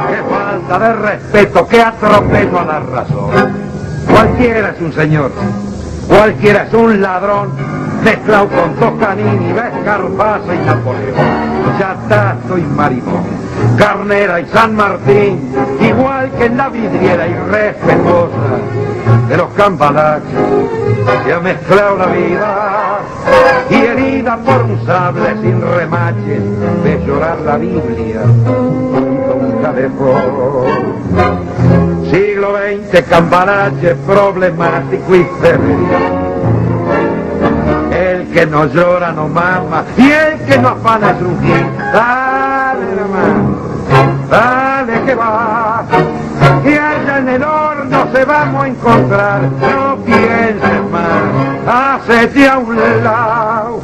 Speaker 6: Qué falta de respeto, qué atropello a la razón. Cualquiera es un señor, cualquiera es un ladrón, mezclado con Toscanini, Vescarpasa y Napoleón, Chatazo y Marimón, Carnera y San Martín, igual que en la vidriera irrespetuosa de los cambalaches, se ha mezclado la vida y herida por un sable sin remaches, de llorar la Biblia junto a un calefón. Siglo XX, cambalache, problemático y febril. El que no llora no mama y el que no afana es un gil. Dale la mano, dale que va, que allá en el horno se vamos a encontrar. No pienses más, hacete a un lado,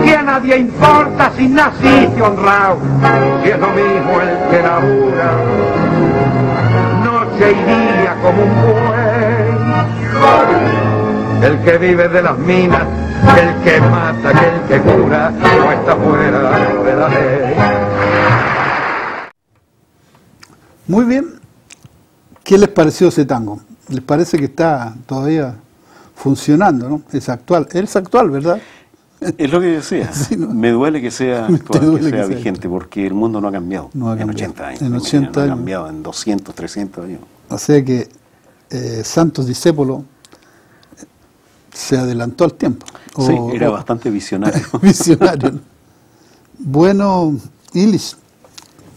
Speaker 6: que a nadie importa si naciste honrado, si es lo mismo el que labura noche y día como un buey. El que vive de las minas, el que mata, que el que cura, no está fuera de la ley.
Speaker 1: Muy bien. ¿Qué les pareció ese tango? ¿Les parece que está todavía funcionando, no? Es actual. Es actual, ¿verdad?
Speaker 2: Es lo que decía.
Speaker 1: Sí, ¿no?
Speaker 2: Me duele que sea
Speaker 1: Te
Speaker 2: actual,
Speaker 1: duele
Speaker 2: que sea
Speaker 1: que sea
Speaker 2: vigente, porque el mundo no ha cambiado,
Speaker 1: No ha
Speaker 2: en
Speaker 1: cambiado.
Speaker 2: 80 años.
Speaker 1: En
Speaker 2: me
Speaker 1: 80
Speaker 2: imagino, no ha
Speaker 1: años.
Speaker 2: cambiado en 200, 300 años.
Speaker 1: O sea que Santos Discépolo se adelantó al tiempo.
Speaker 2: Sí, era bastante visionario.
Speaker 1: Visionario, ¿no? Bueno, Ilis,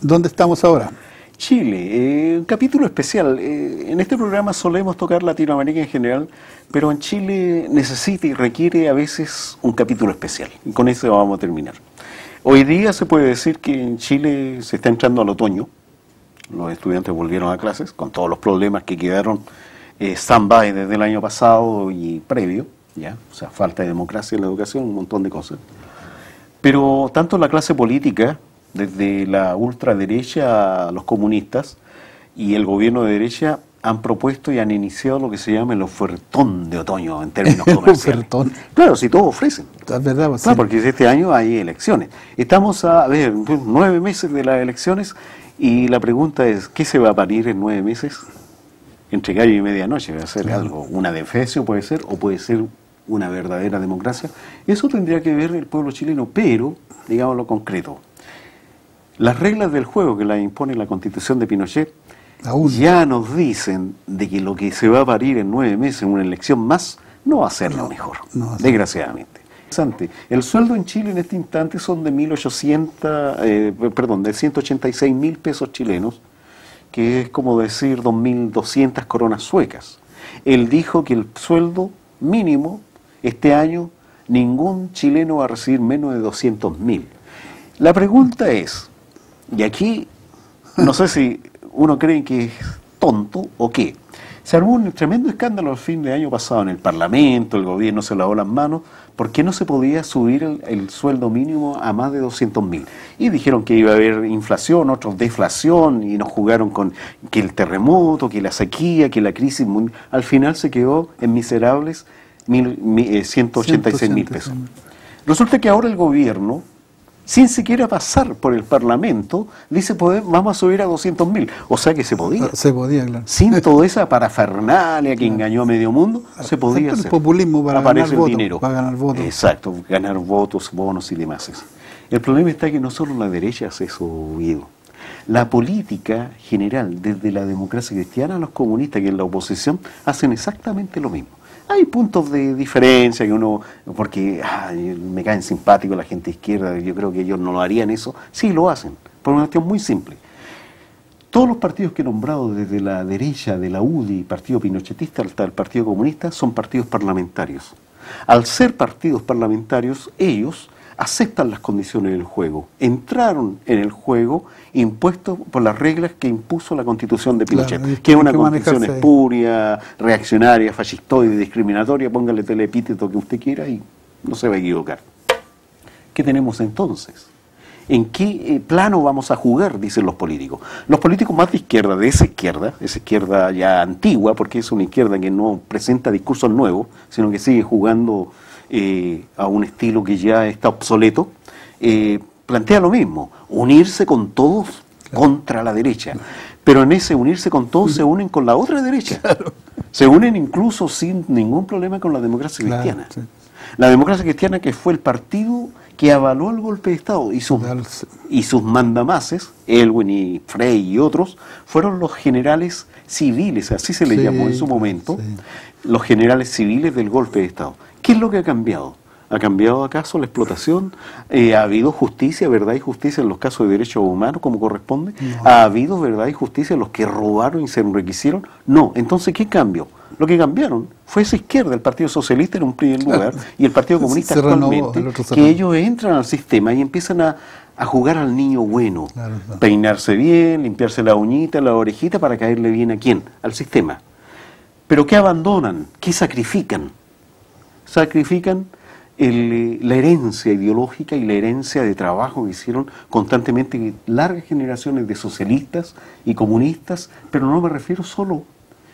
Speaker 1: ¿dónde estamos ahora?
Speaker 2: Chile, un capítulo especial. En este programa solemos tocar Latinoamérica en general, pero en Chile necesita y requiere a veces un capítulo especial. Y con eso vamos a terminar. Hoy día se puede decir que en Chile se está entrando al otoño. Los estudiantes volvieron a clases con todos los problemas que quedaron stand-by desde el año pasado y previo, ¿ya? O sea, falta de democracia en la educación, un montón de cosas. Pero tanto la clase política, desde la ultraderecha a los comunistas y el gobierno de derecha, han propuesto y han iniciado lo que se llama el ofertón de otoño en términos comerciales.
Speaker 1: Ofertón.
Speaker 2: Claro, si todos ofrecen.
Speaker 1: ¿Es verdad? Pues,
Speaker 2: Claro,
Speaker 1: sí.
Speaker 2: porque este año hay elecciones. Estamos a ver 9 meses de las elecciones y la pregunta es, ¿qué se va a parir en 9 meses? Entre gallo y medianoche va a ser algo, una defecio puede ser, o puede ser una verdadera democracia, eso tendría que ver el pueblo chileno, pero, digámoslo concreto, las reglas del juego que las impone la Constitución de Pinochet ya nos dicen de que lo que se va a parir en 9 meses en una elección más no va a ser lo mejor, desgraciadamente. El sueldo en Chile en este instante son de de 186.000 pesos chilenos, que es como decir 2.200 coronas suecas. Él dijo que el sueldo mínimo este año ningún chileno va a recibir menos de 200.000. La pregunta es, y aquí no sé si uno cree que es tonto o qué, se armó un tremendo escándalo el fin de año pasado en el Parlamento, el gobierno se lavó las manos, porque no se podía subir el sueldo mínimo a más de 200.000. Y dijeron que iba a haber inflación, otros deflación, y nos jugaron con que el terremoto, que la sequía, que la crisis mundial. Al final se quedó en miserables 186.000 pesos. Resulta que ahora el gobierno, sin siquiera pasar por el Parlamento, dice, vamos a subir a 200.000. O sea que se podía.
Speaker 1: Se podía, claro.
Speaker 2: Sin toda esa parafernalia que engañó a medio mundo, se podía hacer.
Speaker 1: El populismo para
Speaker 2: aparece
Speaker 1: ganar
Speaker 2: el dinero.
Speaker 1: Para ganar votos.
Speaker 2: Exacto, ganar votos, bonos y demás. El problema está que no solo la derecha hace eso, Guido. La política general, desde la democracia cristiana a los comunistas que en la oposición, hacen exactamente lo mismo. Hay puntos de diferencia que uno, porque me caen simpáticos la gente izquierda, yo creo que ellos no lo harían eso. Sí, lo hacen, por una cuestión muy simple. Todos los partidos que he nombrado desde la derecha, de la UDI, Partido Pinochetista hasta el Partido Comunista, son partidos parlamentarios. Al ser partidos parlamentarios, ellos aceptan las condiciones del juego. Entraron en el juego impuestos por las reglas que impuso la Constitución de Pinochet, claro, que es una constitución espuria, reaccionaria, fascistoide, discriminatoria, póngale el epíteto que usted quiera y no se va a equivocar. ¿Qué tenemos entonces? ¿En qué plano vamos a jugar? Dicen los políticos. Los políticos más de izquierda, esa izquierda ya antigua, porque es una izquierda que no presenta discursos nuevos, sino que sigue jugando a un estilo que ya está obsoleto, plantea lo mismo, unirse con todos contra la derecha. Pero en ese unirse con todos se unen con la otra derecha. Se unen incluso sin ningún problema con la democracia cristiana. La democracia cristiana, que fue el partido que avaló el golpe de Estado y sus mandamases, Elwin y Frey y otros, fueron los generales civiles, así se les llamó en su momento, los generales civiles del golpe de Estado. ¿Qué es lo que ha cambiado? ¿Ha cambiado acaso la explotación? ¿Ha habido justicia, verdad y justicia en los casos de derechos humanos como corresponde? No. ¿Ha habido verdad y justicia en los que robaron y se enriquecieron? No. Entonces, ¿qué cambió? Lo que cambiaron fue esa izquierda, el Partido Socialista en un primer lugar y el Partido Comunista actualmente, que ellos entran al sistema y empiezan a jugar al niño bueno, peinarse bien, limpiarse la uñita, la orejita para caerle bien ¿a quién? Al sistema. ¿Pero qué abandonan? ¿Qué sacrifican? Sacrifican la herencia ideológica y la herencia de trabajo que hicieron constantemente largas generaciones de socialistas y comunistas, pero no me refiero solo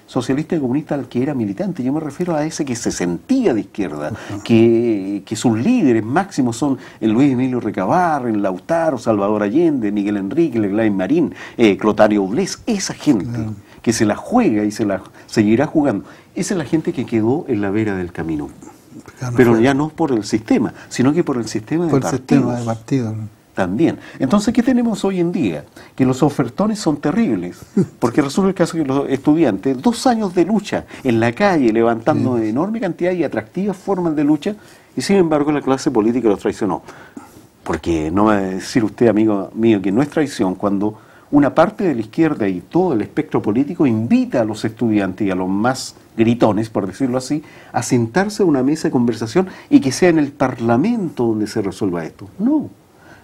Speaker 2: socialista y comunista al que era militante, yo me refiero a ese que se sentía de izquierda, que sus líderes máximos son el Luis Emilio Recabarren, Lautaro, Salvador Allende, Miguel Enrique, Leglain Marín, Clotario Blés, esa gente que se la juega y se la seguirá jugando, esa es la gente que quedó en la vera del camino. Pero ya no por el sistema, sino que por el sistema de partidos. También. Entonces, ¿qué tenemos hoy en día? Que los ofertones son terribles, porque resulta el caso que los estudiantes, 2 años de lucha en la calle, levantando enorme cantidad y atractivas formas de lucha, y sin embargo la clase política los traicionó. Porque no va a decir usted, amigo mío, que no es traición cuando una parte de la izquierda y todo el espectro político invita a los estudiantes y a los más gritones, por decirlo así, a sentarse a una mesa de conversación y que sea en el Parlamento donde se resuelva esto. No.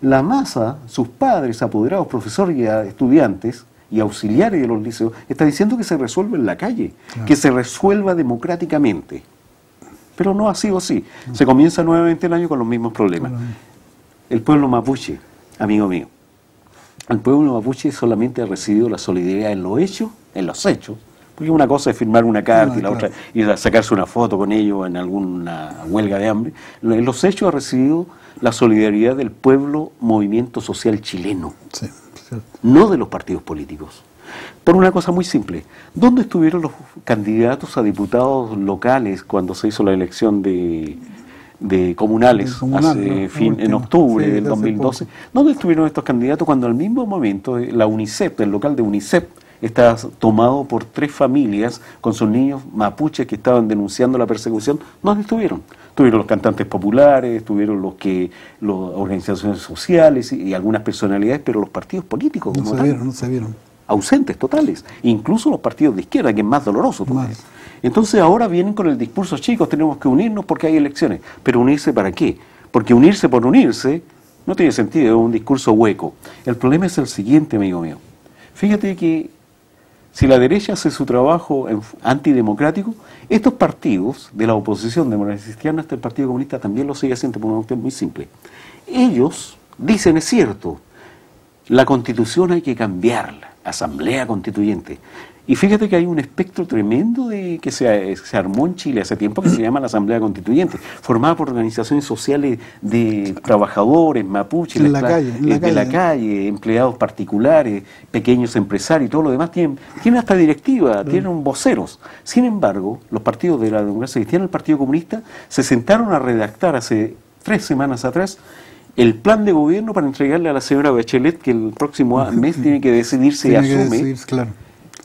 Speaker 2: La masa, sus padres, apoderados, profesores y estudiantes y auxiliares de los liceos, está diciendo que se resuelva en la calle, que se resuelva democráticamente. Pero no ha sido así. Se comienza nuevamente el año con los mismos problemas. El pueblo mapuche, amigo mío, el pueblo mapuche solamente ha recibido la solidaridad en los hechos, porque una cosa es firmar una carta y la otra ir a sacarse una foto con ellos en alguna huelga de hambre. En los hechos ha recibido la solidaridad del pueblo movimiento social chileno, no de los partidos políticos. Por una cosa muy simple. ¿Dónde estuvieron los candidatos a diputados locales cuando se hizo la elección de comunales en octubre del 2012? ¿Dónde estuvieron estos candidatos cuando al mismo momento la UNICEF, el local de UNICEF, está tomado por 3 familias con sus niños mapuches que estaban denunciando la persecución? ¿Dónde estuvieron? Estuvieron los cantantes populares, estuvieron las organizaciones sociales y algunas personalidades, pero los partidos políticos
Speaker 1: no se vieron.
Speaker 2: Ausentes totales, incluso los partidos de izquierda, que es más doloroso todavía. Entonces ahora vienen con el discurso, chicos, tenemos que unirnos porque hay elecciones. ¿Pero unirse para qué? Porque unirse por unirse no tiene sentido, es un discurso hueco. El problema es el siguiente, amigo mío. Fíjate que si la derecha hace su trabajo antidemocrático, estos partidos de la oposición democrática cristiana, hasta el Partido Comunista también lo sigue haciendo por una cuestión muy simple. Ellos dicen, es cierto, la Constitución hay que cambiarla, Asamblea Constituyente. Y fíjate que hay un espectro tremendo que se armó en Chile hace tiempo, que se llama la Asamblea Constituyente, formada por organizaciones sociales de trabajadores, mapuches,
Speaker 1: de la calle,
Speaker 2: empleados particulares, pequeños empresarios y todo lo demás. Tienen hasta directiva, tienen voceros. Sin embargo, los partidos de la democracia cristiana, el Partido Comunista, se sentaron a redactar hace 3 semanas atrás el plan de gobierno para entregarle a la señora Bachelet, que el próximo mes tiene que decidir si asume,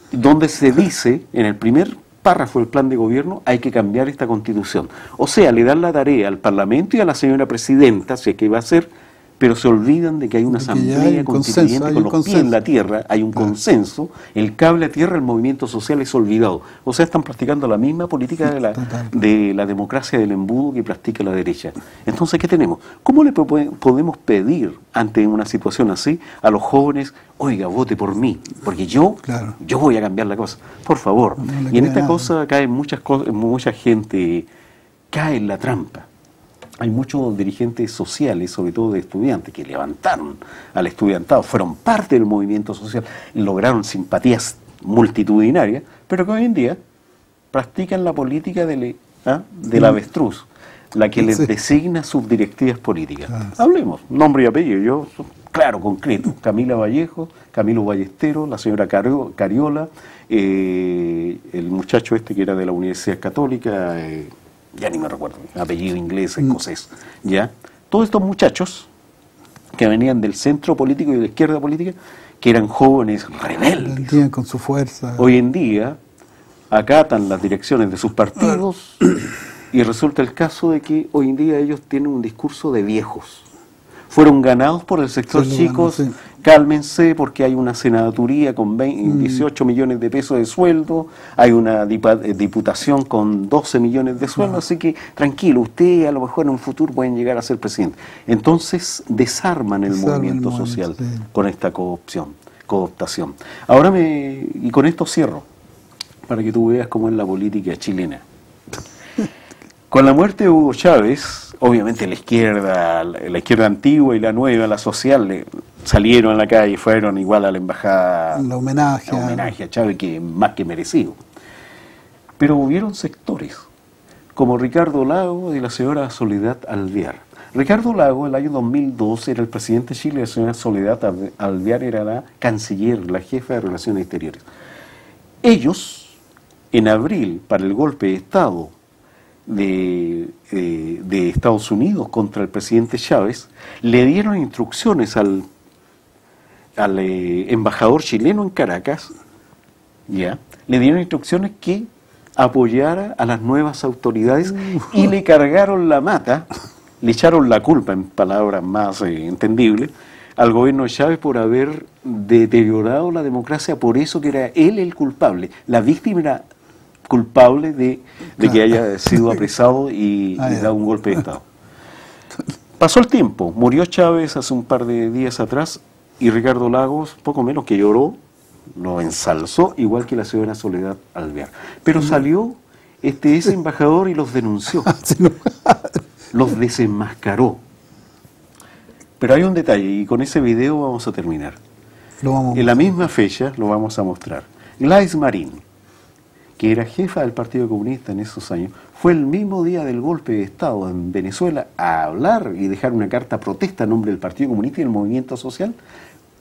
Speaker 2: donde se dice, en el primer párrafo del plan de gobierno, hay que cambiar esta Constitución. O sea, le dan la tarea al Parlamento y a la señora Presidenta, si es que va a ser, pero se olvidan de que hay una Asamblea Constituyente con los pies en la tierra, hay un consenso, el cable a tierra, el movimiento social es olvidado. O sea, están practicando la misma política de la democracia del embudo que practica la derecha. Entonces, ¿qué tenemos? ¿Cómo le podemos pedir ante una situación así a los jóvenes, oiga, vote por mí, porque yo voy a cambiar la cosa? Por favor. Y en esta cosa caen mucha gente, cae en la trampa. Hay muchos dirigentes sociales, sobre todo de estudiantes, que levantaron al estudiantado, fueron parte del movimiento social, lograron simpatías multitudinarias, pero que hoy en día practican la política del avestruz, la que les designa sus directivas políticas. Hablemos, nombre y apellido, yo, claro, concreto, Camila Vallejo, Camilo Ballestero, la señora Cariola, el muchacho este que era de la Universidad Católica, ya ni me recuerdo, apellido inglés, escocés, ¿ya? Todos estos muchachos que venían del centro político y de la izquierda política, que eran jóvenes rebeldes,
Speaker 1: con su fuerza,
Speaker 2: hoy en día acatan las direcciones de sus partidos y resulta el caso de que hoy en día ellos tienen un discurso de viejos. Fueron ganados por el sector chicos, cálmense porque hay una senaduría con 18 millones de pesos de sueldo, hay una diputación con 12 millones de sueldo, así que tranquilo, usted a lo mejor en un futuro pueden llegar a ser presidente. Entonces desarman el movimiento social con esta cooptación. Ahora y con esto cierro, para que tú veas cómo es la política chilena. Con la muerte de Hugo Chávez, obviamente la izquierda antigua y la nueva, la social, salieron a la calle, fueron igual a la embajada,
Speaker 1: el homenaje
Speaker 2: a Chávez, que más que merecido. Pero hubieron sectores, como Ricardo Lagos y la señora Soledad Alvear. Ricardo Lagos, el año 2012, era el presidente de Chile, la señora Soledad Alvear era la canciller, la jefa de Relaciones Exteriores. Ellos, en abril, para el golpe de Estado de Estados Unidos contra el presidente Chávez, le dieron instrucciones al embajador chileno en Caracas, le dieron instrucciones que apoyara a las nuevas autoridades y le cargaron la mata, le echaron la culpa, en palabras más entendibles, al gobierno de Chávez por haber deteriorado la democracia, por eso que era él el culpable. La víctima era culpable de que haya sido apresado y dado un golpe de Estado. Pasó el tiempo, murió Chávez hace un par de días atrás y Ricardo Lagos, poco menos que lloró, lo ensalzó, igual que la señora Soledad Alvear. Pero salió ese embajador y los denunció, los desenmascaró. Pero hay un detalle, y con ese video vamos a terminar. En la misma fecha lo vamos a mostrar. Gladys Marín, que era jefa del Partido Comunista en esos años, fue el mismo día del golpe de Estado en Venezuela a hablar y dejar una carta protesta a nombre del Partido Comunista y del movimiento social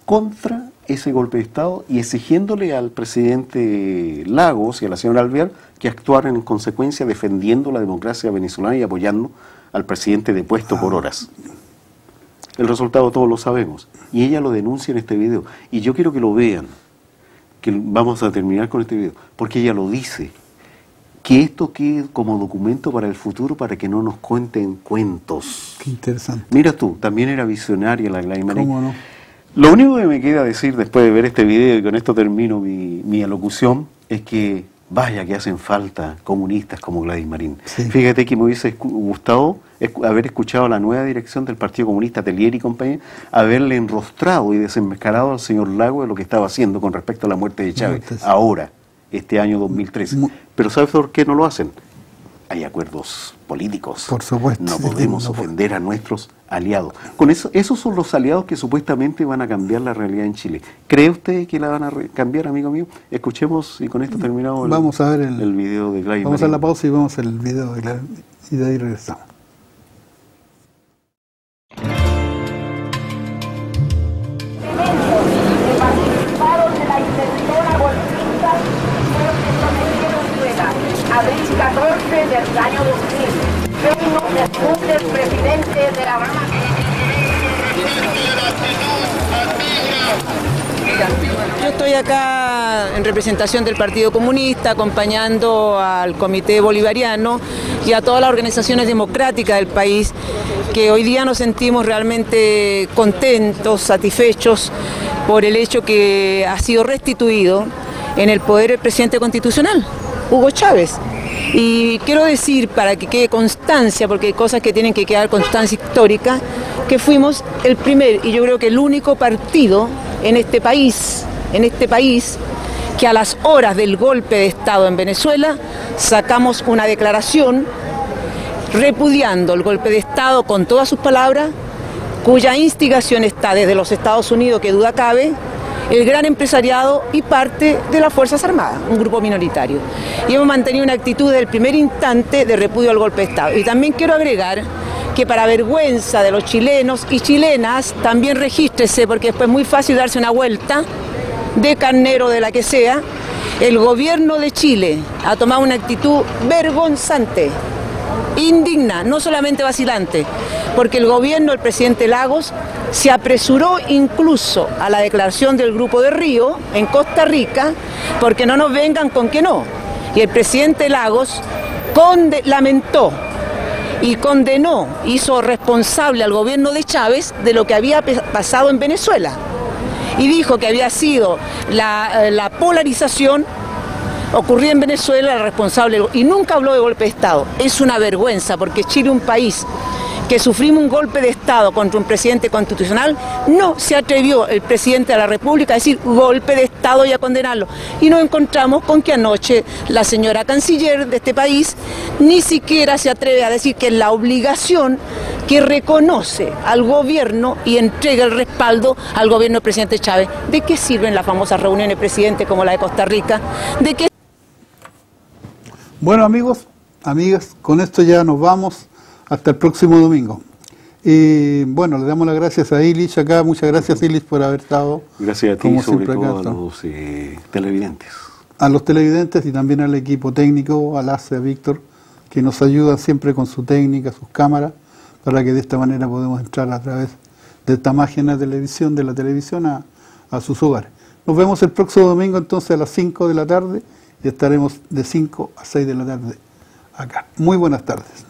Speaker 2: contra ese golpe de Estado y exigiéndole al presidente Lagos y a la señora Alvear que actuaran en consecuencia defendiendo la democracia venezolana y apoyando al presidente depuesto por horas. El resultado todos lo sabemos. Y ella lo denuncia en este video. Y yo quiero que lo vean, que vamos a terminar con este video, porque ella lo dice. Que esto quede como documento para el futuro, para que no nos cuenten cuentos.
Speaker 1: Qué interesante.
Speaker 2: Mira tú, también era visionaria la Gladys Marín.
Speaker 1: ¿Cómo no?
Speaker 2: Lo único que me queda decir después de ver este video, y con esto termino mi alocución, es que vaya que hacen falta comunistas como Gladys Marín.
Speaker 1: Sí.
Speaker 2: Fíjate que me hubiese gustado haber escuchado a la nueva dirección del Partido Comunista, Telier y compañía, haberle enrostrado y desenmascarado al señor Lagos de lo que estaba haciendo con respecto a la muerte de Chávez, ahora, este año 2013. Pero ¿sabes por qué no lo hacen? Hay acuerdos políticos.
Speaker 1: Por supuesto.
Speaker 2: No podemos ofender a nuestros aliados. Con eso, esos son los aliados que supuestamente van a cambiar la realidad en Chile. ¿Cree usted que la van a cambiar, amigo mío? Escuchemos y con esto terminamos
Speaker 1: vamos a ver
Speaker 2: el video de Gladys
Speaker 1: Vamos
Speaker 2: Marín.
Speaker 1: a la pausa y vemos el video de Gladys y de ahí regresamos.
Speaker 7: Abril 14 del año 2000. Reino descubre el presidente de la Rama.
Speaker 8: Yo estoy acá en representación del Partido Comunista, acompañando al Comité Bolivariano y a todas las organizaciones democráticas del país, que hoy día nos sentimos realmente contentos, satisfechos por el hecho que ha sido restituido en el poder el presidente constitucional, Hugo Chávez. Y quiero decir, para que quede constancia, porque hay cosas que tienen que quedar constancia histórica, que fuimos el primer y yo creo que el único partido en este país que a las horas del golpe de Estado en Venezuela sacamos una declaración repudiando el golpe de Estado con todas sus palabras, cuya instigación está desde los Estados Unidos, que duda cabe, el gran empresariado y parte de las Fuerzas Armadas, un grupo minoritario. Y hemos mantenido una actitud desde el primer instante de repudio al golpe de Estado. Y también quiero agregar que para vergüenza de los chilenos y chilenas, también regístrese, porque después es muy fácil darse una vuelta de carnero de la que sea, el gobierno de Chile ha tomado una actitud vergonzante, indigna, no solamente vacilante, porque el gobierno del presidente Lagos se apresuró incluso a la declaración del Grupo de Río en Costa Rica, porque no nos vengan con que no. Y el presidente Lagos lamentó y condenó, hizo responsable al gobierno de Chávez de lo que había pasado en Venezuela. Y dijo que había sido la polarización ocurría en Venezuela la responsable, y nunca habló de golpe de Estado. Es una vergüenza, porque Chile, un país que sufrimos un golpe de Estado contra un presidente constitucional, no se atrevió el presidente de la República a decir golpe de Estado y a condenarlo. Y nos encontramos con que anoche la señora canciller de este país ni siquiera se atreve a decir que es la obligación que reconoce al gobierno y entrega el respaldo al gobierno del presidente Chávez. ¿De qué sirven las famosas reuniones de presidente como la de Costa Rica? ¿De qué?
Speaker 1: Bueno, amigos, amigas, con esto ya nos vamos hasta el próximo domingo. Y bueno, le damos las gracias a Illich acá. Muchas gracias, Illich, por haber estado.
Speaker 2: Gracias a ti,
Speaker 1: como
Speaker 2: sobre
Speaker 1: siempre,
Speaker 2: todo
Speaker 1: acá,
Speaker 2: a los televidentes.
Speaker 1: A los televidentes y también al equipo técnico, a Lace, a Víctor, que nos ayudan siempre con su técnica, sus cámaras, para que de esta manera podamos entrar a través de esta máquina de la televisión a sus hogares. Nos vemos el próximo domingo entonces a las 5 de la tarde y estaremos de 5 a 6 de la tarde acá. Muy buenas tardes.